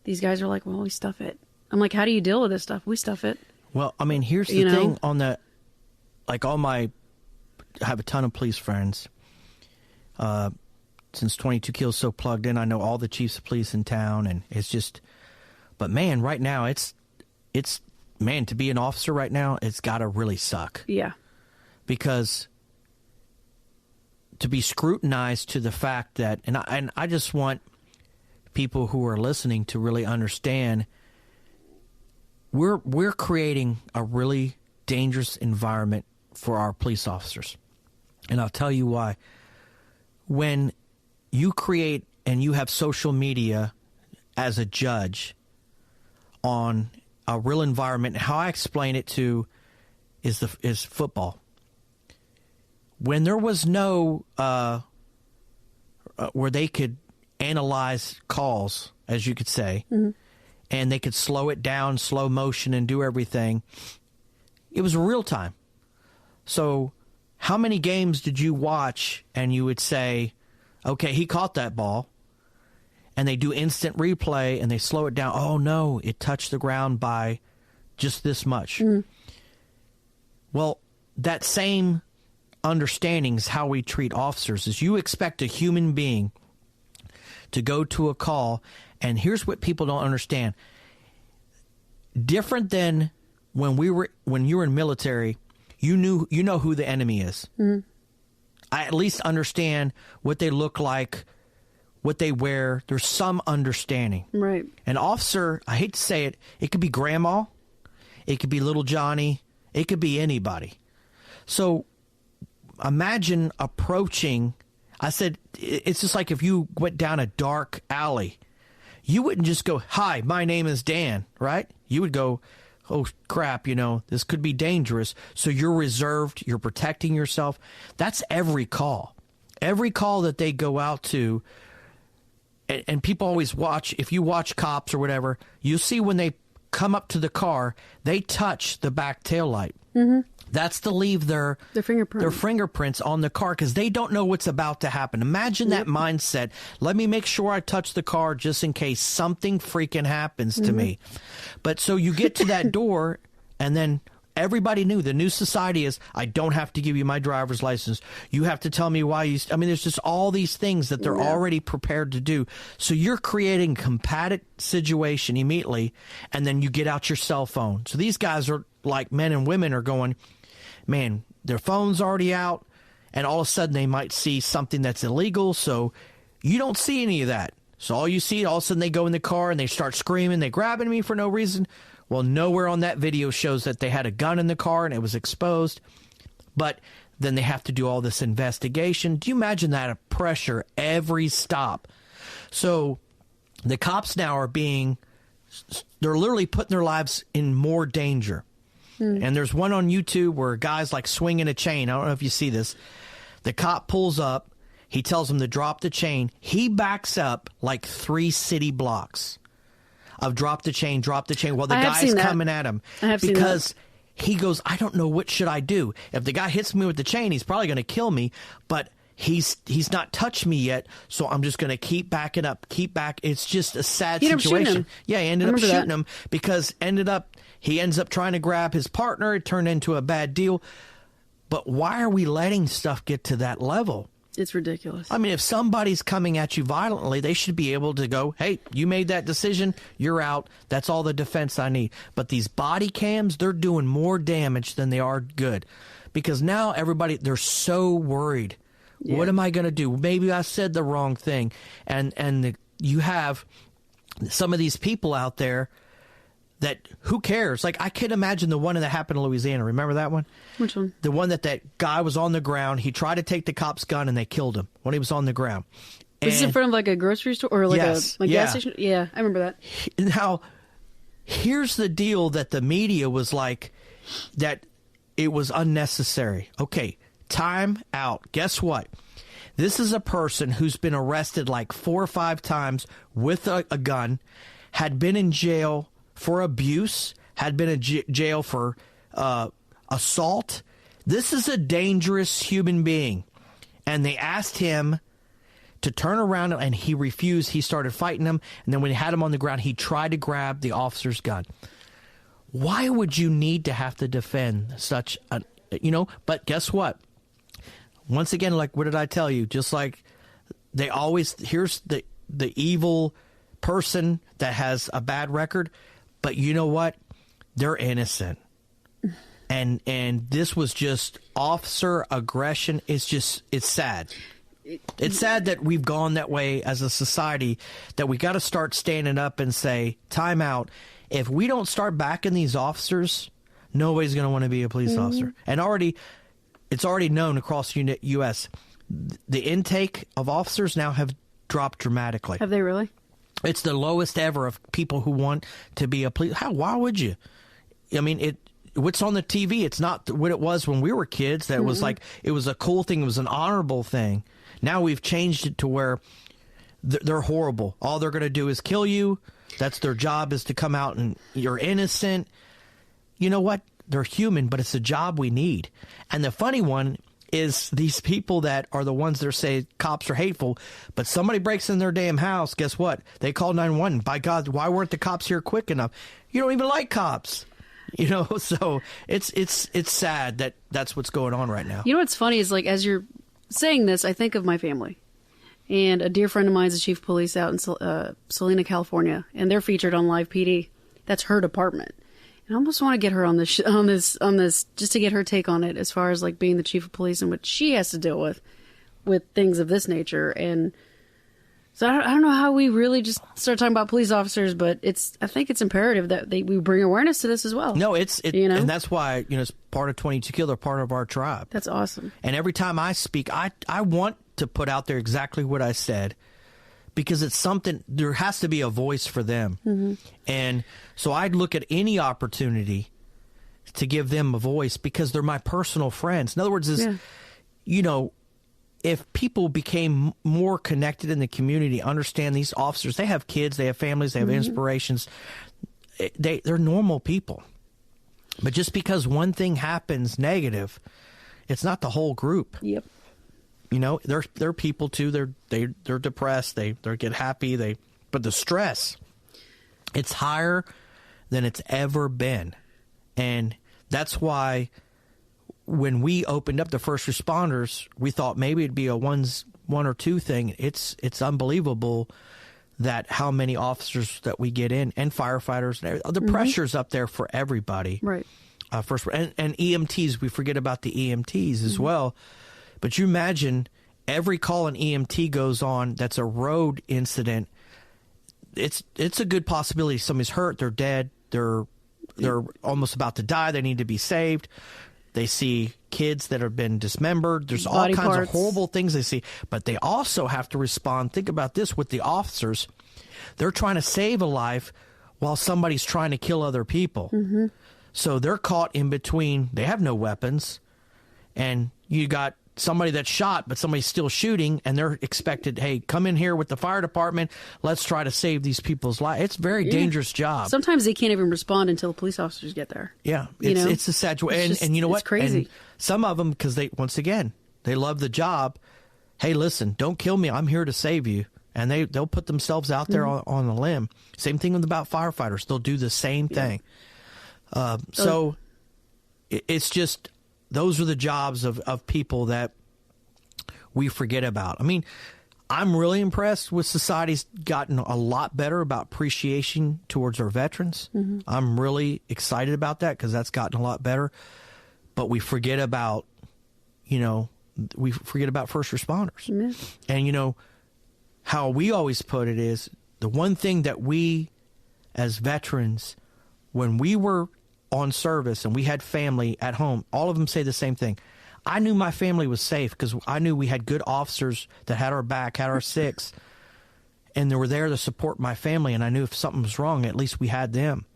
these guys are like, well, we stuff it. I'm like, how do you deal with this stuff? We stuff it. Well, I mean, here's the thing on the, like I have a ton of police friends. Since 22 Kills so plugged in, I know all the chiefs of police in town, and it's just, but man, right now it's man, to be an officer right now, it's got to really suck. Yeah. Because to be scrutinized to the fact that, and I just want people who are listening to really understand, we're creating a really dangerous environment for our police officers. And I'll tell you why. When you create and you have social media as a judge on a real environment, how I explain it to is football. When there was no where they could analyze calls, as you could say, mm-hmm. and they could slow it down, slow motion, and do everything, it was real time. So how many games did you watch and you would say, okay, he caught that ball, and they do instant replay and they slow it down. Oh, no, it touched the ground by just this much. Mm-hmm. Well, that same understanding is how we treat officers. Is you expect a human being to go to a call, and here's what people don't understand. Different than when you were in military, you know who the enemy is. Mm-hmm. I at least understand what they look like, what they wear. There's some understanding. Right. An officer, I hate to say it, it could be grandma, it could be little Johnny, it could be anybody. So imagine approaching, I said, it's just like if you went down a dark alley. You wouldn't just go, hi, my name is Dan, right? You would go, oh, crap, this could be dangerous. So you're reserved, you're protecting yourself. That's every call. Every call that they go out to, and people always watch, if you watch cops or whatever, you see when they come up to the car, they touch the back tail light. Mm-hmm. That's to leave their fingerprints on the car because they don't know what's about to happen. Imagine that mindset. Let me make sure I touch the car just in case something freaking happens to me. But so you get to that door, and then everybody knew. The new society is, I don't have to give you my driver's license. You have to tell me why you... I mean, there's just all these things that they're already prepared to do. So you're creating a combative situation immediately, and then you get out your cell phone. So these guys are like men and women are going... Man, their phone's already out, and all of a sudden they might see something that's illegal, so you don't see any of that. So all you see, all of a sudden they go in the car and they start screaming, they're grabbing me for no reason. Well, nowhere on that video shows that they had a gun in the car and it was exposed. But then they have to do all this investigation. Do you imagine that pressure every stop? So the cops now are they're literally putting their lives in more danger. And there's one on YouTube where a guy's like swinging a chain. I don't know if you see this. The cop pulls up. He tells him to drop the chain. He backs up like 3 city blocks of drop the chain while the guy's coming at him. Because he goes, I don't know, what should I do? If the guy hits me with the chain, he's probably going to kill me. But he's not touched me yet, so I'm just going to keep backing up, keep back. It's just a sad situation. Him. Yeah, he ended up shooting him because he ends up trying to grab his partner. It turned into a bad deal. But why are we letting stuff get to that level? It's ridiculous. I mean, if somebody's coming at you violently, they should be able to go, hey, you made that decision, you're out. That's all the defense I need. But these body cams, they're doing more damage than they are good. Because now they're so worried. Yeah. What am I going to do? Maybe I said the wrong thing. And you have some of these people out there that, who cares? Like, I could imagine the one that happened in Louisiana. Remember that one? Which one? The one that guy was on the ground. He tried to take the cop's gun, and they killed him when he was on the ground. Was this in front of, like, a grocery store or, like, a gas station? Yeah, I remember that. Now, here's the deal that the media was like, that it was unnecessary. Okay, time out. Guess what? This is a person who's been arrested like 4 or 5 times with a gun, had been in jail for abuse, had been in jail for assault. This is a dangerous human being. And they asked him to turn around, and he refused. He started fighting them. And then when he had him on the ground, he tried to grab the officer's gun. Why would you need to have to defend such a, but guess what? Once again, like, what did I tell you? Just like they always, here's the evil person that has a bad record, but you know what? They're innocent. And this was just officer aggression. It's sad. It's sad that we've gone that way as a society, that we got to start standing up and say, time out. If we don't start backing these officers, nobody's going to want to be a police officer. And it's already known across the U.S. The intake of officers now have dropped dramatically. Have they really? It's the lowest ever of people who want to be a police. Why would you? I mean, what's on the TV, it's not what it was when we were kids. That was like, it was a cool thing. It was an honorable thing. Now we've changed it to where they're horrible. All they're going to do is kill you. That's their job, is to come out and you're innocent. You know what? They're human, but it's a job we need. And the funny one is these people that are the ones that say cops are hateful, but somebody breaks in their damn house, guess what? They call 911. By God, why weren't the cops here quick enough? You don't even like cops. So it's sad that that's what's going on right now. You know what's funny is, like, as you're saying this, I think of my family. And a dear friend of mine is the chief of police out in Salina, California, and they're featured on Live PD. That's her department. And I almost want to get her on this just to get her take on it, as far as, like, being the chief of police and what she has to deal with things of this nature. And so I don't know how we really just start talking about police officers, but I think it's imperative that we bring awareness to this as well. No, and that's why, it's part of 22 Kill. They're part of our tribe. That's awesome. And every time I speak, I want to put out there exactly what I said, because it's something, there has to be a voice for them. Mm-hmm. And so I'd look at any opportunity to give them a voice, because they're my personal friends. In other words, if people became more connected in the community, understand these officers, they have kids, they have families, they have inspirations. They're normal people. But just because one thing happens negative, it's not the whole group. Yep. They're people too. They're depressed. They get happy. But the stress, it's higher than it's ever been, and that's why when we opened up the first responders, we thought maybe it'd be a one or two thing. It's unbelievable that how many officers that we get in, and firefighters. The pressure's up there for everybody. Right. First, and EMTs. We forget about the EMTs as well. But you imagine every call an EMT goes on that's a road incident. It's a good possibility somebody's hurt, they're dead, they're almost about to die, they need to be saved. They see kids that have been dismembered. There's all kinds of horrible things they see. But they also have to respond. Think about this with the officers. They're trying to save a life while somebody's trying to kill other people. Mm-hmm. So they're caught in between. They have no weapons. And you got somebody that's shot, but somebody's still shooting, and they're expected, hey, come in here with the fire department. Let's try to save these people's lives. It's a very dangerous job. Sometimes they can't even respond until the police officers get there. Yeah, it's a sad way. And you know what? It's crazy. And some of them, because they love the job, hey, listen, don't kill me. I'm here to save you. And they'll put themselves out there on a limb. Same thing about firefighters. They'll do the same thing. So it's just, those are the jobs of people that we forget about. I mean, I'm really impressed with society's gotten a lot better about appreciation towards our veterans. I'm really excited about that because that's gotten a lot better. But we forget about, first responders. And, how we always put it is, the one thing that we as veterans, when we were on service and we had family at home, all of them say the same thing. I knew my family was safe because I knew we had good officers that had our back, had our six, and they were there to support my family. And I knew if something was wrong, at least we had them.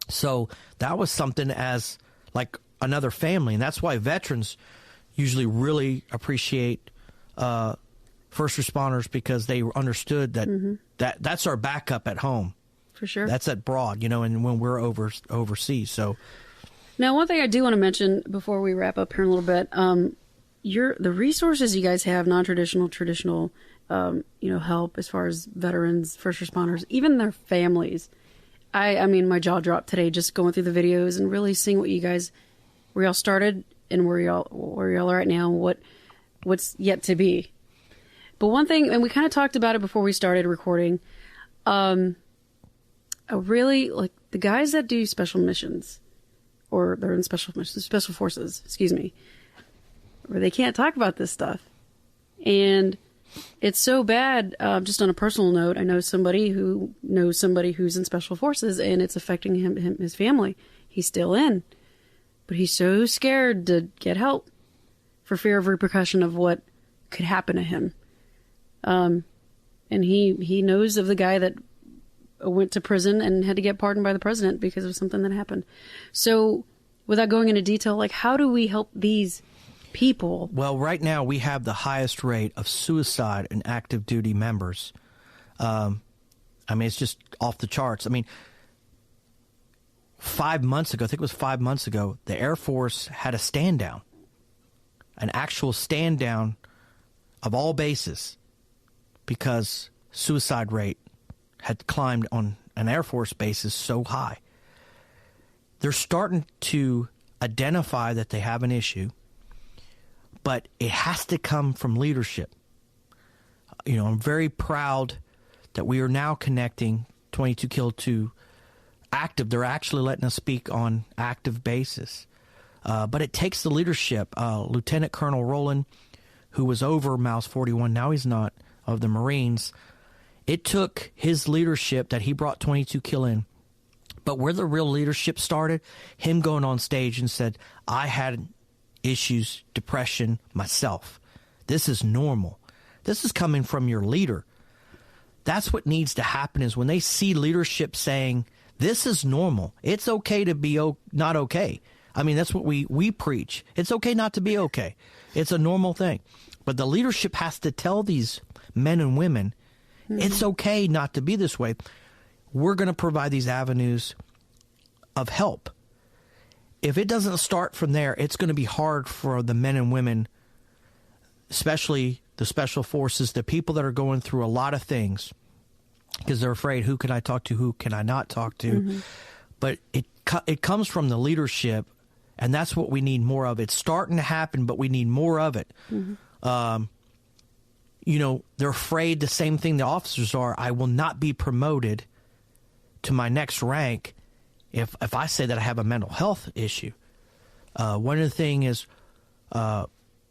So that was something as like another family. And that's why veterans usually really appreciate first responders, because they understood that that's our backup at home. For sure. That's at broad, and when we're overseas. So now, one thing I do want to mention before we wrap up here in a little bit, the resources you guys have, non-traditional, traditional, help as far as veterans, first responders, even their families. I mean, my jaw dropped today just going through the videos and really seeing where y'all started and where y'all are right now, and what's yet to be. But one thing, and we kind of talked about it before we started recording, I really like the guys that do special missions, or they're in special forces, where they can't talk about this stuff. And it's so bad. Just on a personal note, I know somebody who knows somebody who's in special forces, and it's affecting his family. He's still in, but he's so scared to get help for fear of repercussion of what could happen to him. And he knows of the guy that went to prison and had to get pardoned by the president because of something that happened. So without going into detail, like, how do we help these people? Well, right now we have the highest rate of suicide in active duty members. I mean, it's just off the charts. I mean, 5 months ago, I think it was 5 months ago, the Air Force had a stand down, an actual stand down of all bases, because suicide rate had climbed on an Air Force basis so high. They're starting to identify that they have an issue, but it has to come from leadership. I'm very proud that we are now connecting 22 Kill to active. They're actually letting us speak on active basis. But it takes the leadership. Lieutenant Colonel Rowland, who was over Mouse 41, now he's not, of the Marines, it took his leadership that he brought 22 Kill in. But where the real leadership started, him going on stage and said, I had issues, depression myself. This is normal. This is coming from your leader. That's what needs to happen, is when they see leadership saying, this is normal. It's okay to be not okay. I mean, that's what we preach. It's okay not to be okay. It's a normal thing. But the leadership has to tell these men and women, it's okay not to be this way. We're going to provide these avenues of help. If it doesn't start from there, it's going to be hard for the men and women, especially the special forces, the people that are going through a lot of things, because they're afraid, who can I talk to, who can I not talk to? But it comes from the leadership, and that's what we need more of. It's starting to happen, but we need more of it. They're afraid the same thing the officers are. I will not be promoted to my next rank if I say that I have a mental health issue. One of the things is,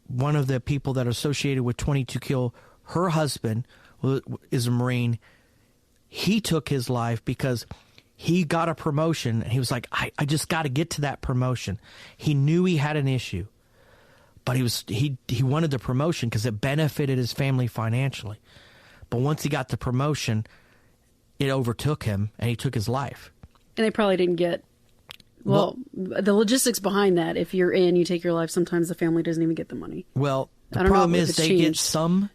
one of the people that are associated with 22 Kill, her husband is a Marine. He took his life because he got a promotion, and he was like, I just got to get to that promotion. He knew he had an issue, but he wanted the promotion because it benefited his family financially. But once he got the promotion, it overtook him, and he took his life. And they probably didn't get, the logistics behind that. If you're in, you take your life, sometimes the family doesn't even get the money. Well, the problem is they get some,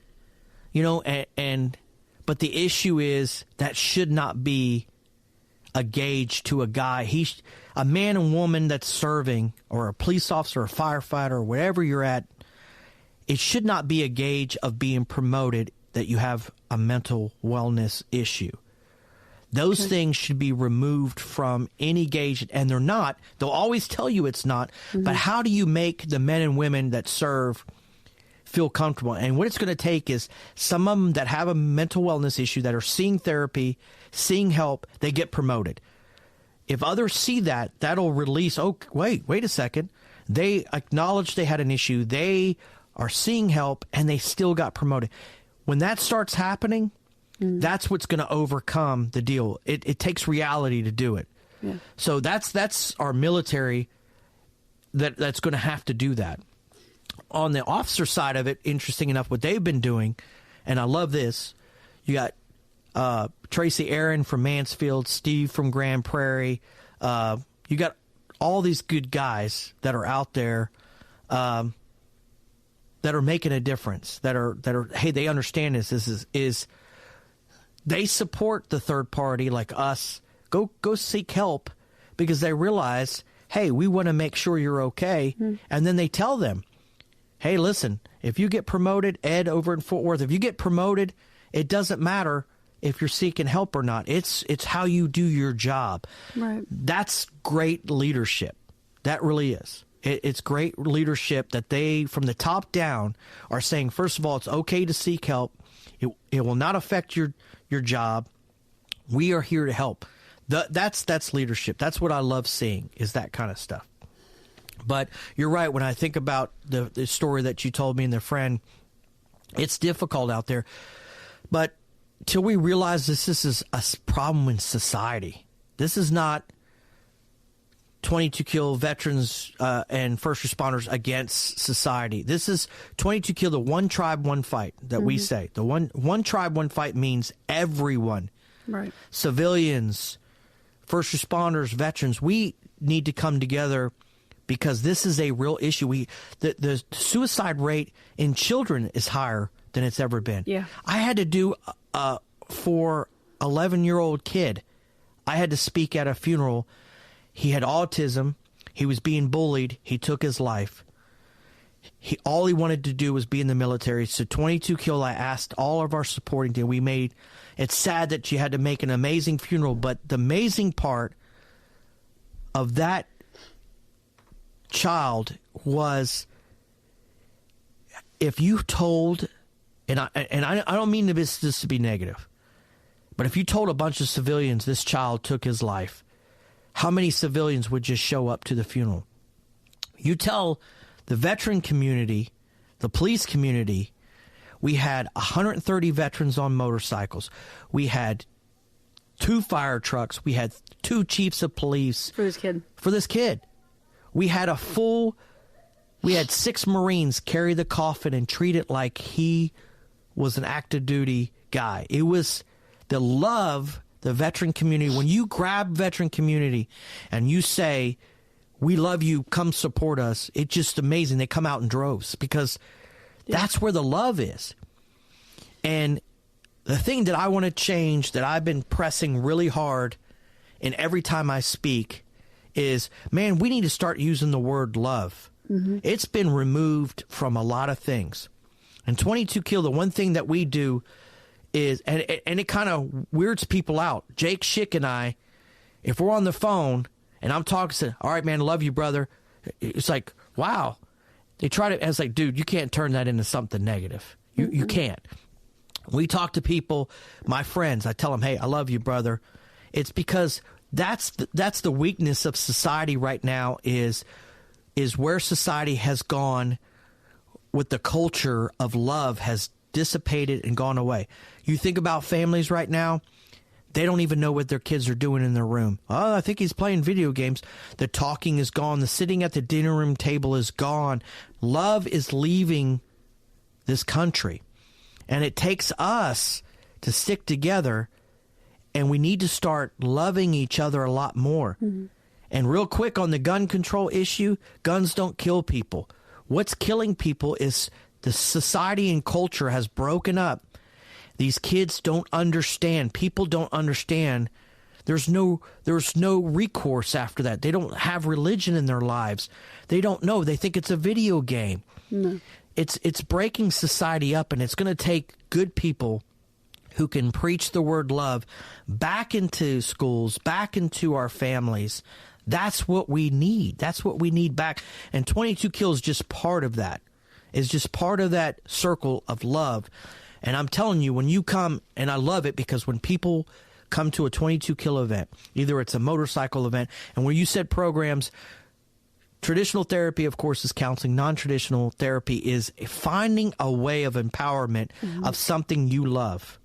but the issue is that should not be a gauge to a guy. A man and woman that's serving, or a police officer, or a firefighter, or wherever you're at, it should not be a gauge of being promoted that you have a mental wellness issue. Those things should be removed from any gauge, and they're not. They'll always tell you it's not. But how do you make the men and women that serve feel comfortable? And what it's going to take is some of them that have a mental wellness issue that are seeing therapy, seeing help, they get promoted. If others see that, that'll release, oh, wait a second. They acknowledge they had an issue. They are seeing help, and they still got promoted. When that starts happening, that's what's going to overcome the deal. It takes reality to do it. Yeah. So that's our military that's going to have to do that. On the officer side of it, interesting enough, what they've been doing, and I love this, you got Tracy Aaron from Mansfield, Steve from Grand Prairie. You got all these good guys that are out there that are making a difference, that are hey, they understand this is they support the third party like us. Go seek help because they realize, hey, we want to make sure you're okay. And then they tell them, hey, listen, if you get promoted, Ed over in Fort Worth, if you get promoted, it doesn't matter if you're seeking help or not. It's how you do your job. Right. That's great leadership. That really is. It's great leadership that they, from the top down, are saying, first of all, it's okay to seek help. It will not affect your job. We are here to help. That's leadership. That's what I love seeing, is that kind of stuff. But you're right. When I think about the story that you told me and the friend, it's difficult out there. But till we realize this is a problem in society, this is not 22 kill veterans and first responders against society. This is 22 kill, the one tribe, one fight that we say. The one tribe, one fight means everyone. Right. Civilians, first responders, veterans, we need to come together because this is a real issue. The suicide rate in children is higher than it's ever been. Yeah. I had to do for 11-year-old kid, I had to speak at a funeral. He had autism. He was being bullied. He took his life. All he wanted to do was be in the military. So 22 kill, I asked all of our supporting team. It's sad that you had to make an amazing funeral, but the amazing part of that child was if you told, and I don't mean this to be negative, but if you told a bunch of civilians this child took his life, how many civilians would just show up to the funeral? You tell the veteran community, the police community, we had 130 veterans on motorcycles. We had 2 fire trucks. We had 2 chiefs of police. For this kid. We had we had 6 Marines carry the coffin and treat it like he was an active duty guy. It was the love, the veteran community. When you grab veteran community and you say, we love you, come support us, it's just amazing. They come out in droves because that's where the love is. And the thing that I want to change, that I've been pressing really hard, and every time I speak, is, man, we need to start using the word love. It's been removed from a lot of things. And 22 Kill, the one thing that we do is, and it kind of weirds people out. Jake Schick and I, if we're on the phone and I'm talking, all right, man, love you, brother. It's like, wow. They try to, it's like, dude, you can't turn that into something negative. You can't. We talk to people, my friends, I tell them, hey, I love you, brother. It's because that's the weakness of society right now is where society has gone with the culture of love has dissipated and gone away. You think about families right now, they don't even know what their kids are doing in their room. Oh, I think he's playing video games. The talking is gone. The sitting at the dinner room table is gone. Love is leaving this country. And it takes us to stick together, and we need to start loving each other a lot more. And real quick on the gun control issue, guns don't kill people. What's killing people is the society and culture has broken up. These kids don't understand. People don't understand. There's no recourse after that. They don't have religion in their lives. They don't know. They think it's a video game. No. it's breaking society up, and it's going to take good people who can preach the word love back into schools, back into our families. That's what we need. That's what we need back. And 22 Kill is just part of that. It's just part of that circle of love. And I'm telling you, when you come, and I love it because when people come to a 22 Kill event, either it's a motorcycle event, and where you said programs, traditional therapy, of course, is counseling. Non-traditional therapy is finding a way of empowerment of something you love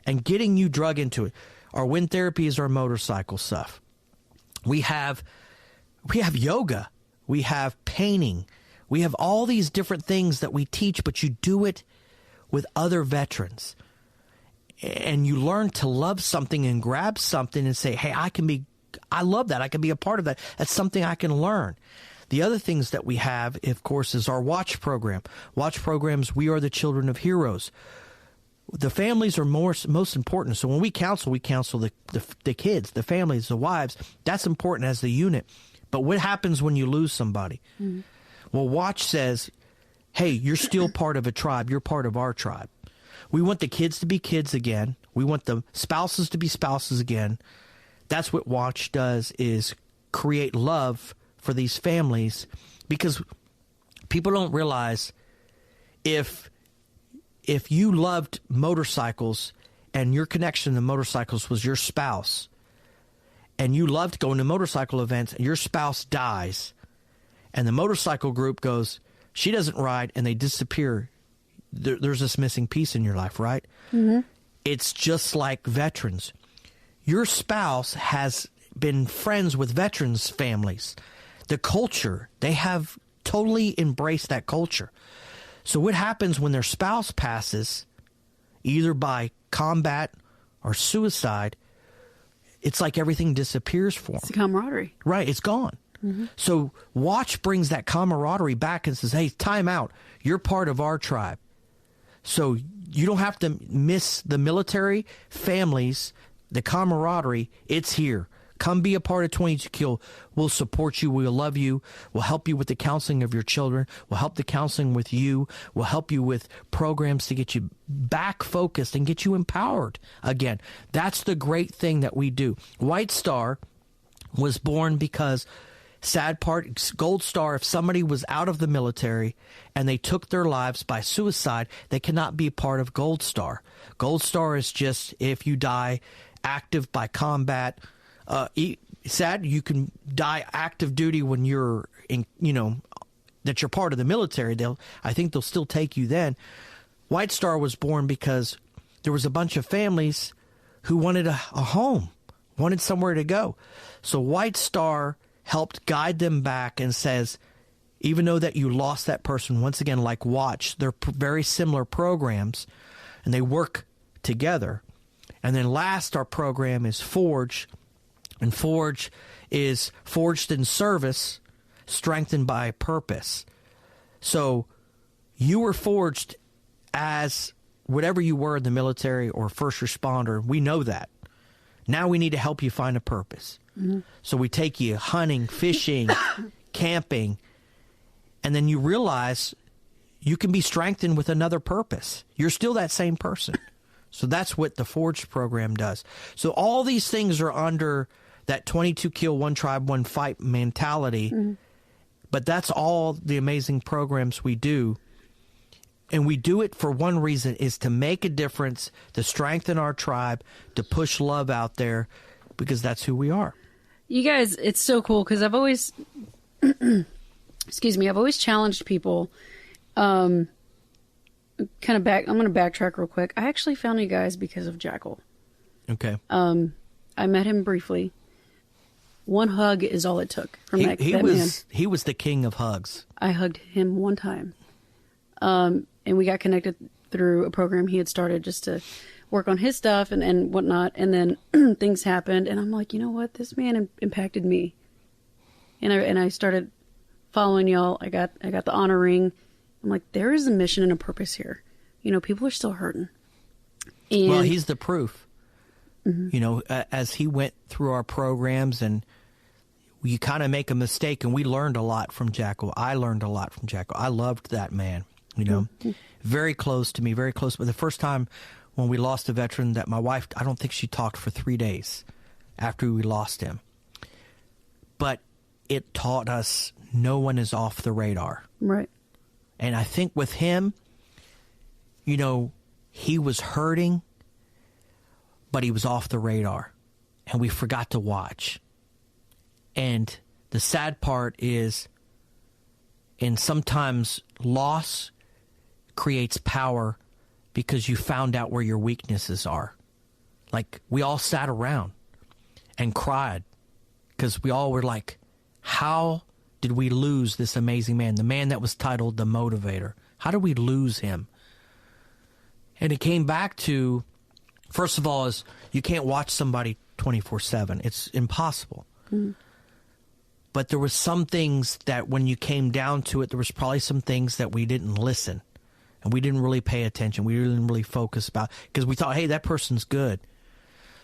and getting you drug into it. Our wind therapy is our motorcycle stuff. We have yoga. We have painting. We have all these different things that we teach, but you do it with other veterans. And you learn to love something and grab something and say, hey, I love that. I can be a part of that. That's something I can learn. The other things that we have, of course, is our watch program. Watch programs, We Are the Children of Heroes. The families are most important. So when we counsel the kids, the families, the wives. That's important as the unit. But what happens when you lose somebody? Mm-hmm. Well, Watch says, hey, you're still part of a tribe. You're part of our tribe. We want the kids to be kids again. We want the spouses to be spouses again. That's what Watch does, is create love for these families, because people don't realize if you loved motorcycles and your connection to motorcycles was your spouse, and you loved going to motorcycle events, and your spouse dies, and the motorcycle group goes, she doesn't ride, and they disappear, there's this missing piece in your life, right? Mm-hmm. It's just like veterans. Your spouse has been friends with veterans' families. The culture, they have totally embraced that culture. So what happens when their spouse passes, either by combat or suicide, it's like everything disappears for them. It's the camaraderie. Right, it's gone. Mm-hmm. So Watch brings that camaraderie back and says, hey, time out. You're part of our tribe. So you don't have to miss the military families, the camaraderie. It's here. Come be a part of 22 Kill. We'll support you. We'll love you. We'll help you with the counseling of your children. We'll help the counseling with you. We'll help you with programs to get you back focused and get you empowered again. That's the great thing that we do. White Star was born because, sad part, Gold Star, if somebody was out of the military and they took their lives by suicide, they cannot be part of Gold Star. Gold Star is just if you die active by combat. Sad, you can die active duty when you're in, that you're part of the military. I think they'll still take you then. White Star was born because there was a bunch of families who wanted a home, wanted somewhere to go. So White Star helped guide them back and says, even though that you lost that person, once again, like Watch, they're very similar programs and they work together. And then last, our program is Forge. And Forge is forged in service, strengthened by purpose. So you were forged as whatever you were in the military or first responder. We know that. Now we need to help you find a purpose. Mm-hmm. So we take you hunting, fishing, camping, and then you realize you can be strengthened with another purpose. You're still that same person. So that's what the Forged program does. So all these things are under that 22 Kill, One Tribe, One Fight mentality. Mm-hmm. But that's all the amazing programs we do. And we do it for one reason, is to make a difference, to strengthen our tribe, to push love out there, because that's who we are. You guys, it's so cool because I've always, excuse me, I've always challenged people. I'm going to backtrack real quick. I actually found you guys because of Jackal. Okay. I met him briefly. One hug is all it took from that man. He was the king of hugs. I hugged him one time. And we got connected through a program he had started just to work on his stuff and whatnot. And then things happened, and I'm like, you know what? This man impacted me. And I started following y'all. I got the honor ring. I'm like, there is a mission and a purpose here. People are still hurting. And, well, he's the proof. Mm-hmm. As he went through our programs, and you kind of make a mistake, and we learned a lot from Jackal. I learned a lot from Jackal. I loved that man. you know, very close to me, very close. But the first time when we lost a veteran that my wife, I don't think she talked for 3 days after we lost him. But it taught us no one is off the radar. Right. And I think with him, you know, he was hurting, but he was off the radar. And we forgot to watch. And the sad part is, and sometimes loss creates power because you found out where your weaknesses are. Like, we all sat around and cried because we all were like, how did we lose this amazing man? The man that was titled the motivator. How did we lose him? And it came back to, first of all, is you can't watch somebody 24/7. It's impossible. Mm. But there was some things that when you came down to it, there was probably some things that we didn't listen. And we didn't really pay attention. We didn't really focus about, because we thought, hey, that person's good.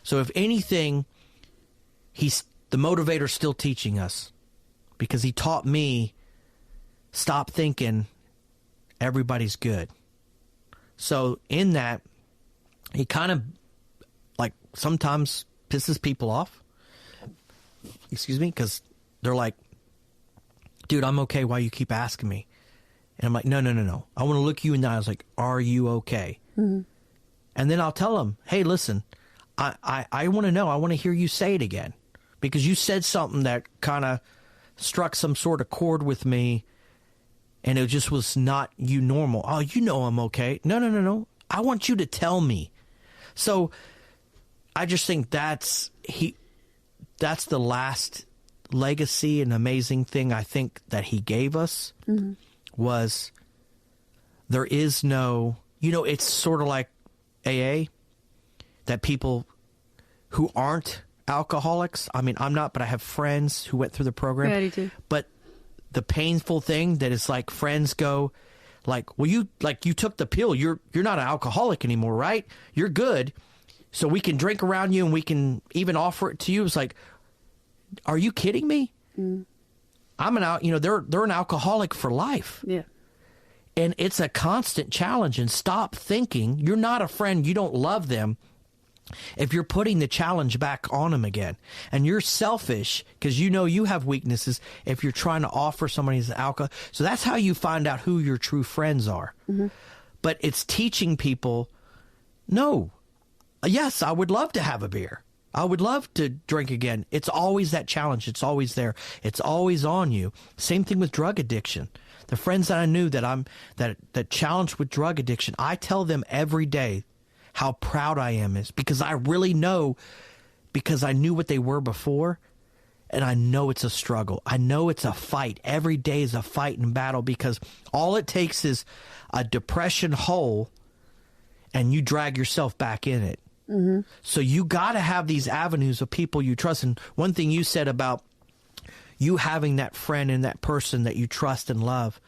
So if anything, the motivator's still teaching us, because he taught me, stop thinking everybody's good. So in that, he kind of like sometimes pisses people off. Excuse me, because they're like, dude, I'm okay. Why you keep asking me? And I'm like, no. I want to look you in the eye. I was like, are you okay? Mm-hmm. And then I'll tell them, hey, listen, I want to know. I want to hear you say it again, because you said something that kind of struck some sort of chord with me, and it just was not you normal. Oh, you know I'm okay. No. I want you to tell me. So I just think that's the last legacy and amazing thing I think that he gave us. Mm-hmm. Was there is no, you know, it's sort of like AA, that people who aren't alcoholics, I mean, I'm not, but I have friends who went through the program. Yeah, I do too. But the painful thing that is like, friends go like, well, you took the pill. You're not an alcoholic anymore, right? You're good. So we can drink around you and we can even offer it to you. It's like, are you kidding me? Mm. They're an alcoholic for life. Yeah. And it's a constant challenge. And stop thinking you're not a friend, you don't love them, if you're putting the challenge back on them again. And you're selfish because you know you have weaknesses if you're trying to offer somebody as alcohol. So that's how you find out who your true friends are. Mm-hmm. But it's teaching people, no, yes, I would love to have a beer. I would love to drink again. It's always that challenge. It's always there. It's always on you. Same thing with drug addiction. The friends that I knew that challenged with drug addiction, I tell them every day how proud I am, is because I really know, because I knew what they were before, and I know it's a struggle. I know it's a fight. Every day is a fight and battle, because all it takes is a depression hole and you drag yourself back in it. Mm-hmm. So you got to have these avenues of people you trust. And one thing you said about you having that friend and that person that you trust and love.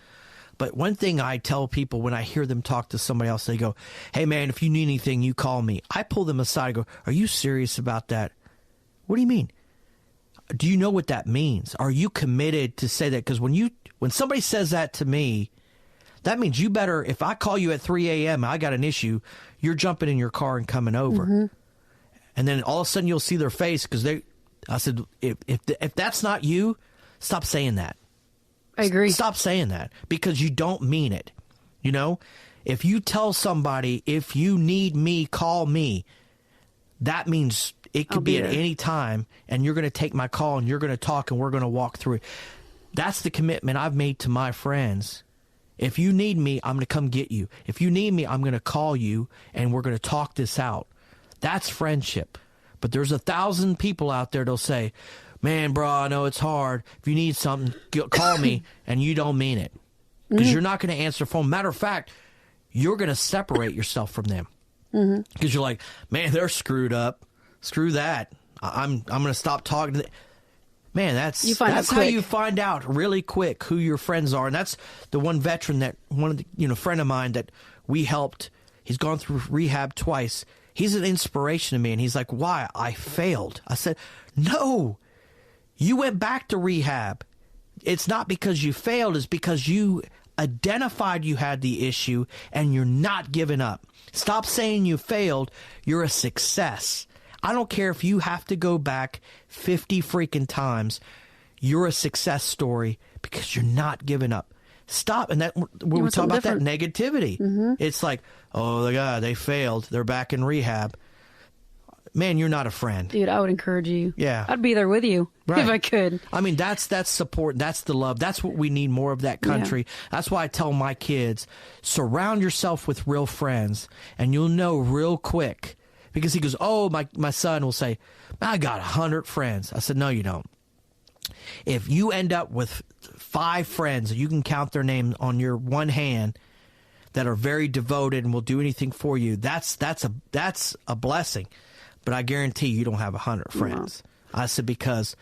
But one thing I tell people when I hear them talk to somebody else, they go, hey, man, if you need anything, you call me. I pull them aside and go, are you serious about that? What do you mean? Do you know what that means? Are you committed to say that? Because when somebody says that to me, that means you better, if I call you at 3 a.m., I got an issue, you're jumping in your car and coming over. Mm-hmm. And then all of a sudden you'll see their face, because I said, if that's not you, stop saying that. I agree. Stop saying that, because you don't mean it. You know, if you tell somebody, if you need me, call me, that means it could be at any time, and you're going to take my call and you're going to talk and we're going to walk through it. That's the commitment I've made to my friends. If you need me, I'm going to come get you. If you need me, I'm going to call you and we're going to talk this out. That's friendship. But there's 1,000 people out there that'll say, man, bro, I know it's hard. If you need something, call me, and you don't mean it. Because you're not going to answer the phone. Matter of fact, you're going to separate yourself from them. Because you're like, man, they're screwed up. Screw that. I'm going to stop talking to them. Man, that's how you find out really quick who your friends are. And that's the one veteran that friend of mine that we helped. He's gone through rehab twice. He's an inspiration to me. And he's like, why? I failed. I said, no, you went back to rehab. It's not because you failed. It's because you identified you had the issue, and you're not giving up. Stop saying you failed. You're a success. I don't care if you have to go back 50 freaking times. You're a success story because you're not giving up. Stop. And that when we talk about that negativity, it's like, oh, the God, they failed. They're back in rehab. Man, you're not a friend. Dude, I would encourage you. Yeah. I'd be there with you if I could. I mean, that's support. That's the love. That's what we need more of that country. Yeah. That's why I tell my kids, surround yourself with real friends, and you'll know real quick. Because he goes, oh, my son will say, I got 100 friends. I said, no, you don't. If you end up with 5 friends, you can count their name on your one hand, that are very devoted and will do anything for you, that's a blessing. But I guarantee you don't have 100 friends. No. I said, because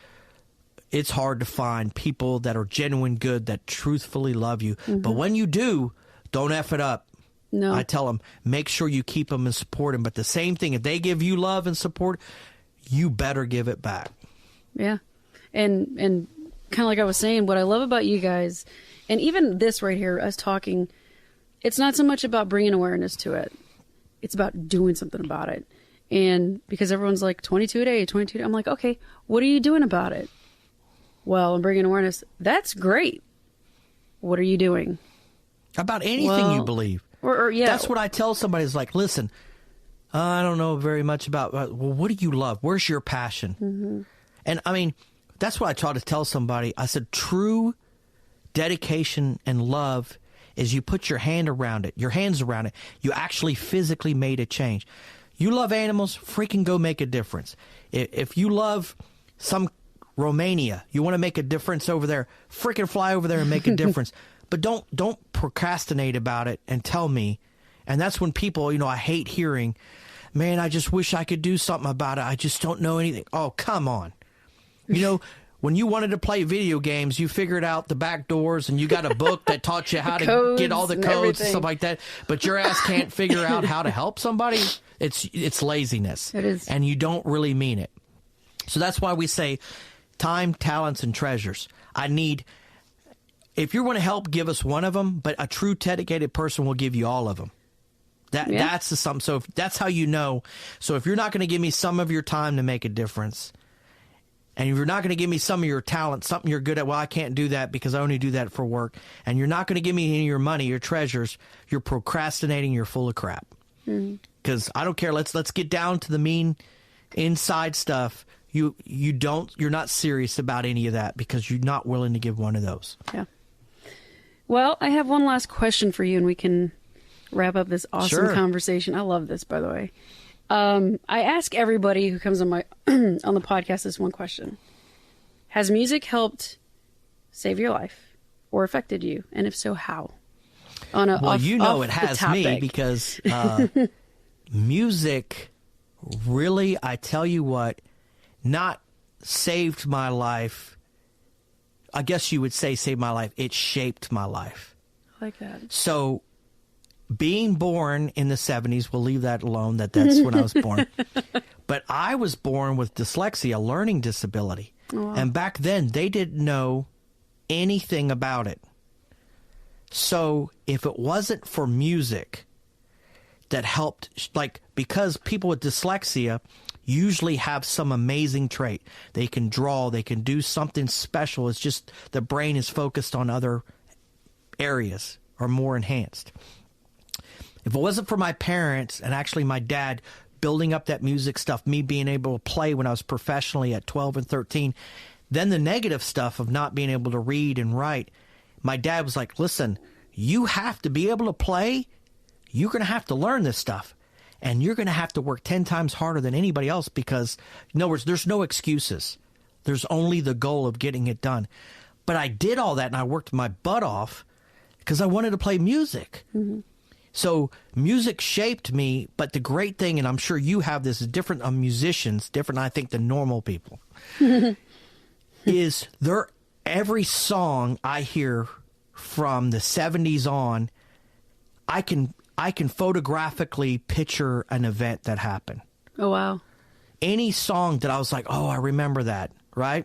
it's hard to find people that are genuine good, that truthfully love you. But when you do, don't F it up. No. I tell them, make sure you keep them and support them. But the same thing, if they give you love and support, you better give it back. Yeah. And kind of like I was saying, what I love about you guys, and even this right here, us talking, it's not so much about bringing awareness to it. It's about doing something about it. And because everyone's like 22 a day, 22 a day, I'm like, okay, what are you doing about it? Well, I'm bringing awareness. That's great. What are you doing? About anything you believe. Or yeah. That's what I tell somebody is like, listen, I don't know very much about, well, what do you love? Where's your passion? And I mean, that's what I try to tell somebody. I said, true dedication and love is you put your hands around it. You actually physically made a change. You love animals, freaking go make a difference. If you love some Romania, you want to make a difference over there, freaking fly over there and make a difference. But don't procrastinate about it and tell me. And that's when people, I hate hearing, man, I just wish I could do something about it. I just don't know anything. Oh, come on. When you wanted to play video games, you figured out the back doors and you got a book that taught you how to get all the codes and stuff like that. But your ass can't figure out how to help somebody. It's laziness. It is. And you don't really mean it. So that's why we say time, talents, and treasures. If you want to help, give us one of them, but a true dedicated person will give you all of them. That's the something. So that's how you know. So if you're not going to give me some of your time to make a difference, and if you're not going to give me some of your talent, something you're good at, well, I can't do that because I only do that for work. And you're not going to give me any of your money, your treasures, you're procrastinating, you're full of crap. Because I don't care. Let's get down to the mean inside stuff. You're not serious about any of that because you're not willing to give one of those. Yeah. Well, I have one last question for you, and we can wrap up this awesome conversation. I love this, by the way. I ask everybody who comes on my on the podcast this one question: has music helped save your life or affected you, and if so, how? It has me because music really, I tell you what, not saved my life. I guess you would say saved my life. It shaped my life. I like that. So being born in the 70s, we'll leave that alone. That's when I was born. But I was born with dyslexia, a learning disability. Oh, wow. And back then, they didn't know anything about it. So if it wasn't for music that helped, because people with dyslexia usually have some amazing trait. They can draw, they can do something special. It's just the brain is focused on other areas or more enhanced. If it wasn't for my parents and actually my dad building up that music stuff, me being able to play when I was professionally at 12 and 13, then the negative stuff of not being able to read and write, my dad was like, listen, you have to be able to play. You're going to have to learn this stuff. And you're going to have to work 10 times harder than anybody else because, in other words, there's no excuses. There's only the goal of getting it done. But I did all that and I worked my butt off because I wanted to play music. Mm-hmm. So music shaped me, but the great thing, and I'm sure you have this, is different on musicians, different, I think, than normal people, is every song I hear from the 70s on, I can photographically picture an event that happened. Oh, wow. Any song that I was like, oh, I remember that, right?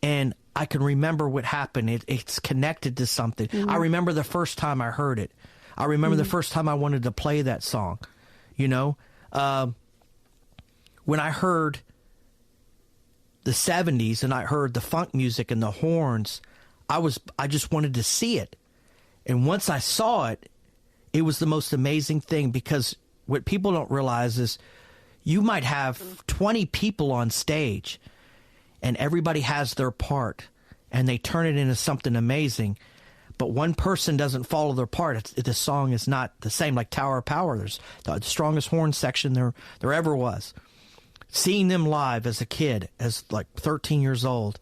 And I can remember what happened. It's connected to something. Mm-hmm. I remember the first time I heard it. I remember the first time I wanted to play that song. You know, when I heard the 70s and I heard the funk music and the horns, I just wanted to see it. And once I saw it, it was the most amazing thing, because what people don't realize is you might have 20 people on stage and everybody has their part and they turn it into something amazing. But one person doesn't follow their part. The song is not the same. Like Tower of Power, there's the strongest horn section there ever was. Seeing them live as a kid, as like 13 years old,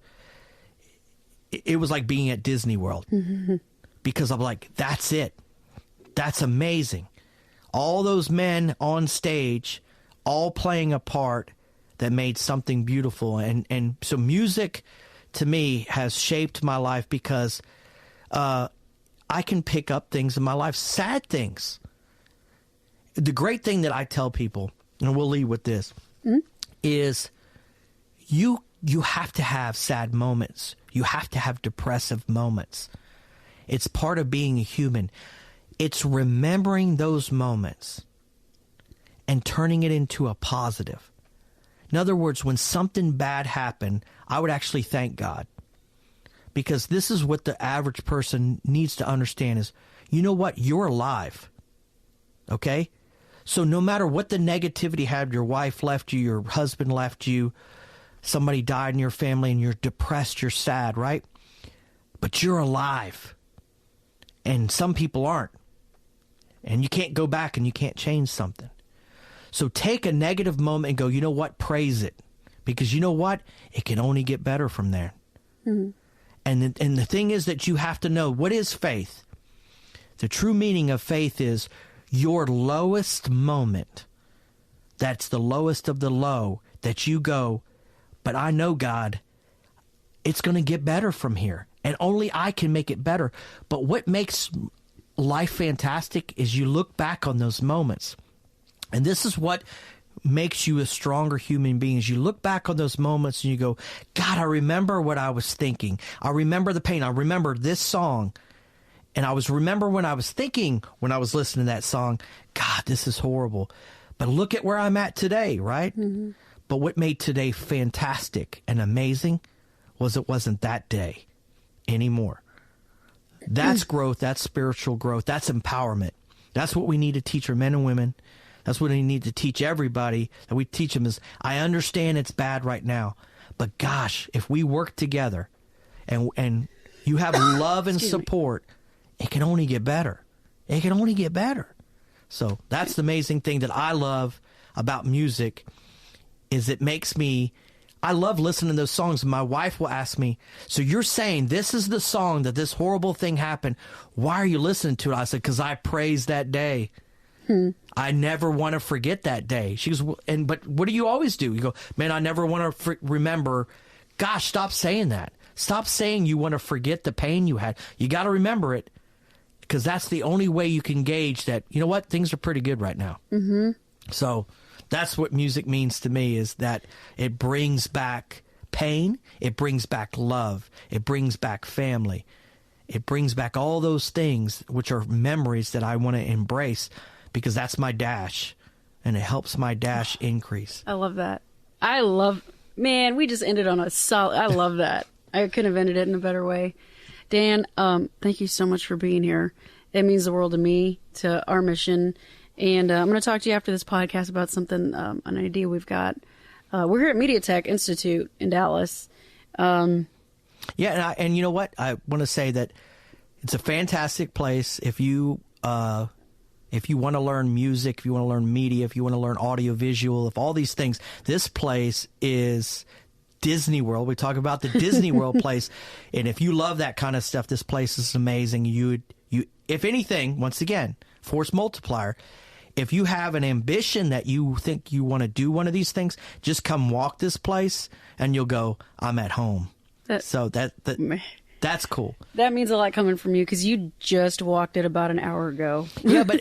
it was like being at Disney World. Mm-hmm. Because I'm like, that's it. That's amazing. All those men on stage, all playing a part that made something beautiful. And so music, to me, has shaped my life, because I can pick up things in my life, sad things. The great thing that I tell people, and we'll leave with this, is you have to have sad moments. You have to have depressive moments. It's part of being a human. It's remembering those moments and turning it into a positive. In other words, when something bad happened, I would actually thank God. Because this is what the average person needs to understand is, you know what? You're alive. Okay? So no matter what the negativity had, your wife left you, your husband left you, somebody died in your family, and you're depressed, you're sad, right? But you're alive. And some people aren't. And you can't go back and you can't change something. So take a negative moment and go, you know what? Praise it. Because you know what? It can only get better from there. Mm-hmm. And the thing is that you have to know, what is faith? The true meaning of faith is your lowest moment. That's the lowest of the low, that you go, but I know, God, it's going to get better from here. And only I can make it better. But what makes life fantastic is you look back on those moments. And this is what makes you a stronger human being. Is you look back on those moments and you go, God, I remember what I was thinking. I remember the pain. I remember this song. And remember when I was thinking, when I was listening to that song, God, this is horrible. But look at where I'm at today, right? Mm-hmm. But what made today fantastic and amazing was it wasn't that day anymore. That's growth. That's spiritual growth. That's empowerment. That's what we need to teach our men and women. That's what we need to teach everybody, that we teach them is, I understand it's bad right now, but gosh, if we work together and you have love and support, it can only get better. It can only get better. So that's the amazing thing that I love about music, is it makes me, I love listening to those songs. And my wife will ask me, so you're saying this is the song that this horrible thing happened. Why are you listening to it? I said, because I praised that day. I never want to forget that day. She goes, but what do you always do? You go, man, I never want to remember. Gosh, stop saying that. Stop saying you want to forget the pain you had. You got to remember it, because that's the only way you can gauge that, you know what, things are pretty good right now. Mm-hmm. So that's what music means to me, is that it brings back pain. It brings back love. It brings back family. It brings back all those things, which are memories that I want to embrace, because that's my dash, and it helps my dash increase. I love that. Man, we just ended on a solid, I love that. I couldn't have ended it in a better way. Dan, thank you so much for being here. It means the world to me, to our mission. And I'm going to talk to you after this podcast about something, an idea we've got. We're here at Media Tech Institute in Dallas. And you know what? I want to say that it's a fantastic place. If you want to learn music, if you want to learn media, if you want to learn audio visual, if all these things, this place is Disney World. We talk about the Disney World place. And if you love that kind of stuff, this place is amazing. You, if anything, once again, force multiplier. If you have an ambition that you think you want to do one of these things, just come walk this place and you'll go, I'm at home. That's That's cool. That means a lot coming from you because you just walked it about an hour ago. Yeah, but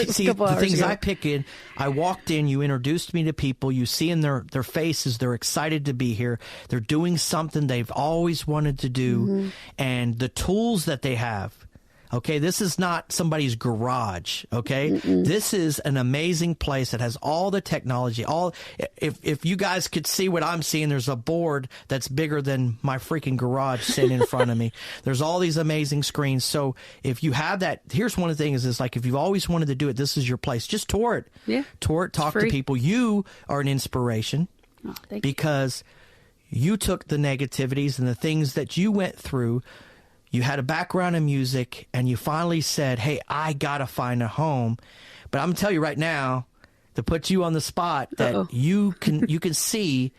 see, the things I pick in, I walked in, you introduced me to people, you see in their faces, they're excited to be here. They're doing something they've always wanted to do, and the tools that they have. Okay, this is not somebody's garage. Okay, this is an amazing place that has all the technology. If you guys could see what I'm seeing, there's a board that's bigger than my freaking garage sitting in front of me. There's all these amazing screens. So if you have that, here's one of the things is like if you've always wanted to do it, this is your place. Just tour it. Yeah, tour it. Talk to people. You are an inspiration because you took the negativities and the things that you went through. You had a background in music, and you finally said, hey, I got to find a home. But I'm going to tell you right now, to put you on the spot, that you can see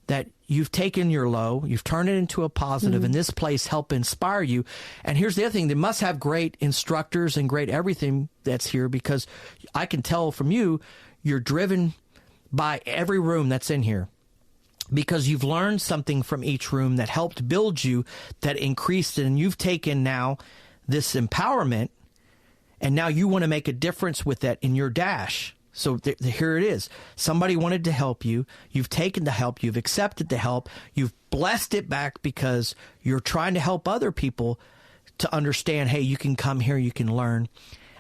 that you've taken your low, you've turned it into a positive, and this place helped inspire you. And here's the other thing. They must have great instructors and great everything that's here, because I can tell from you, you're driven by every room that's in here. Because you've learned something from each room that helped build you, that increased it, and you've taken now this empowerment, and now you want to make a difference with that in your dash. So here it is. Somebody wanted to help you. You've taken the help. You've accepted the help. You've blessed it back because you're trying to help other people to understand, hey, you can come here, you can learn.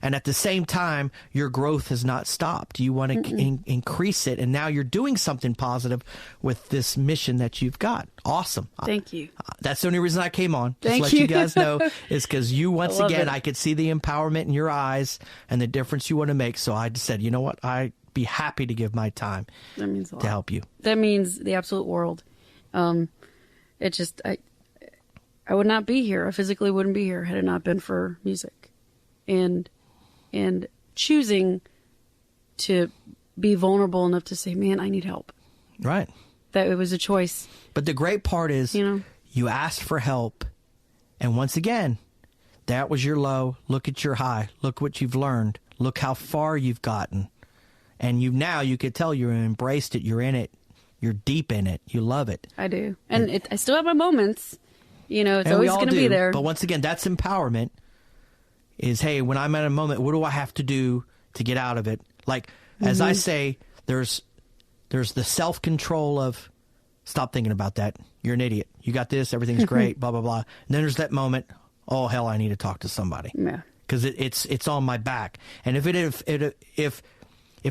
And at the same time, your growth has not stopped. You want to increase it. And now you're doing something positive with this mission that you've got. Awesome. Thank you. That's the only reason I came on. Just let you guys know is because you, once again, I could see the empowerment in your eyes and the difference you want to make. So I just said, you know what? I'd be happy to give my time to help you. That means the absolute world. It just, I would not be here. I physically wouldn't be here had it not been for music. And choosing to be vulnerable enough to say, man, I need help. Right. That it was a choice. But the great part is, you asked for help. And once again, that was your low. Look at your high. Look what you've learned. Look how far you've gotten. And you could tell you embraced it. You're in it. You're deep in it. You love it. I do. And I still have my moments. It's always going to be there. But once again, that's empowerment. Is, hey, when I'm at a moment, what do I have to do to get out of it? Like, as I say, there's the self-control of, stop thinking about that. You're an idiot. You got this. Everything's great, blah, blah, blah. And then there's that moment, oh, hell, I need to talk to somebody. Yeah. Because it's on my back. And if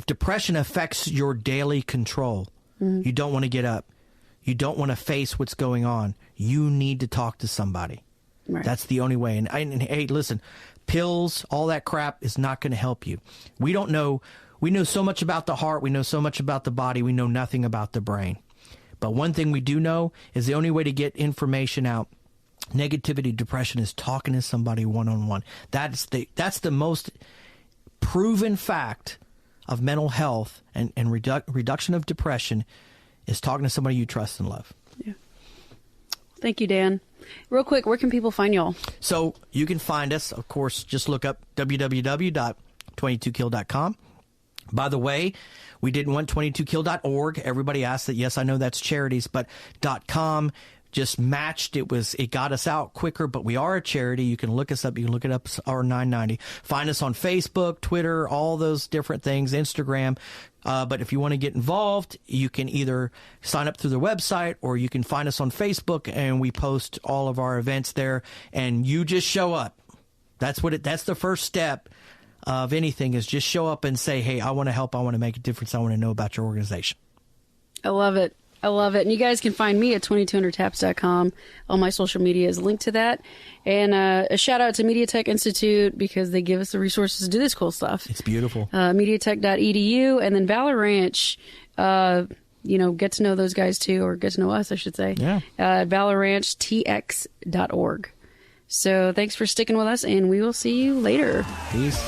depression affects your daily control, you don't want to get up. You don't want to face what's going on. You need to talk to somebody. Right. That's the only way. And hey, listen, pills, all that crap is not going to help you. We don't know. We know so much about the heart. We know so much about the body. We know nothing about the brain. But one thing we do know is the only way to get information out, negativity, depression, is talking to somebody one-on-one. That's the most proven fact of mental health and reduction of depression, is talking to somebody you trust and love. Yeah. Thank you, Dan. Real quick, where can people find y'all? So you can find us, of course, just look up www.22kill.com. By the way, we didn't want 22kill.org. Everybody asked that. Yes, I know that's charities, but .com just matched. It got us out quicker, but we are a charity. You can look us up. You can look it up, our 990. Find us on Facebook, Twitter, all those different things, Instagram. But if you want to get involved, you can either sign up through the website, or you can find us on Facebook, and we post all of our events there, and you just show up. That's the first step of anything, is just show up and say, hey, I want to help. I want to make a difference. I want to know about your organization. I love it. I love it. And you guys can find me at 2200taps.com. All my social media is linked to that. And a shout out to Mediatech Institute, because they give us the resources to do this cool stuff. It's beautiful. Mediatech.edu. And then Valor Ranch, get to know those guys too, or get to know us, I should say. Yeah. ValorRanchTX.org. So thanks for sticking with us, and we will see you later. Peace.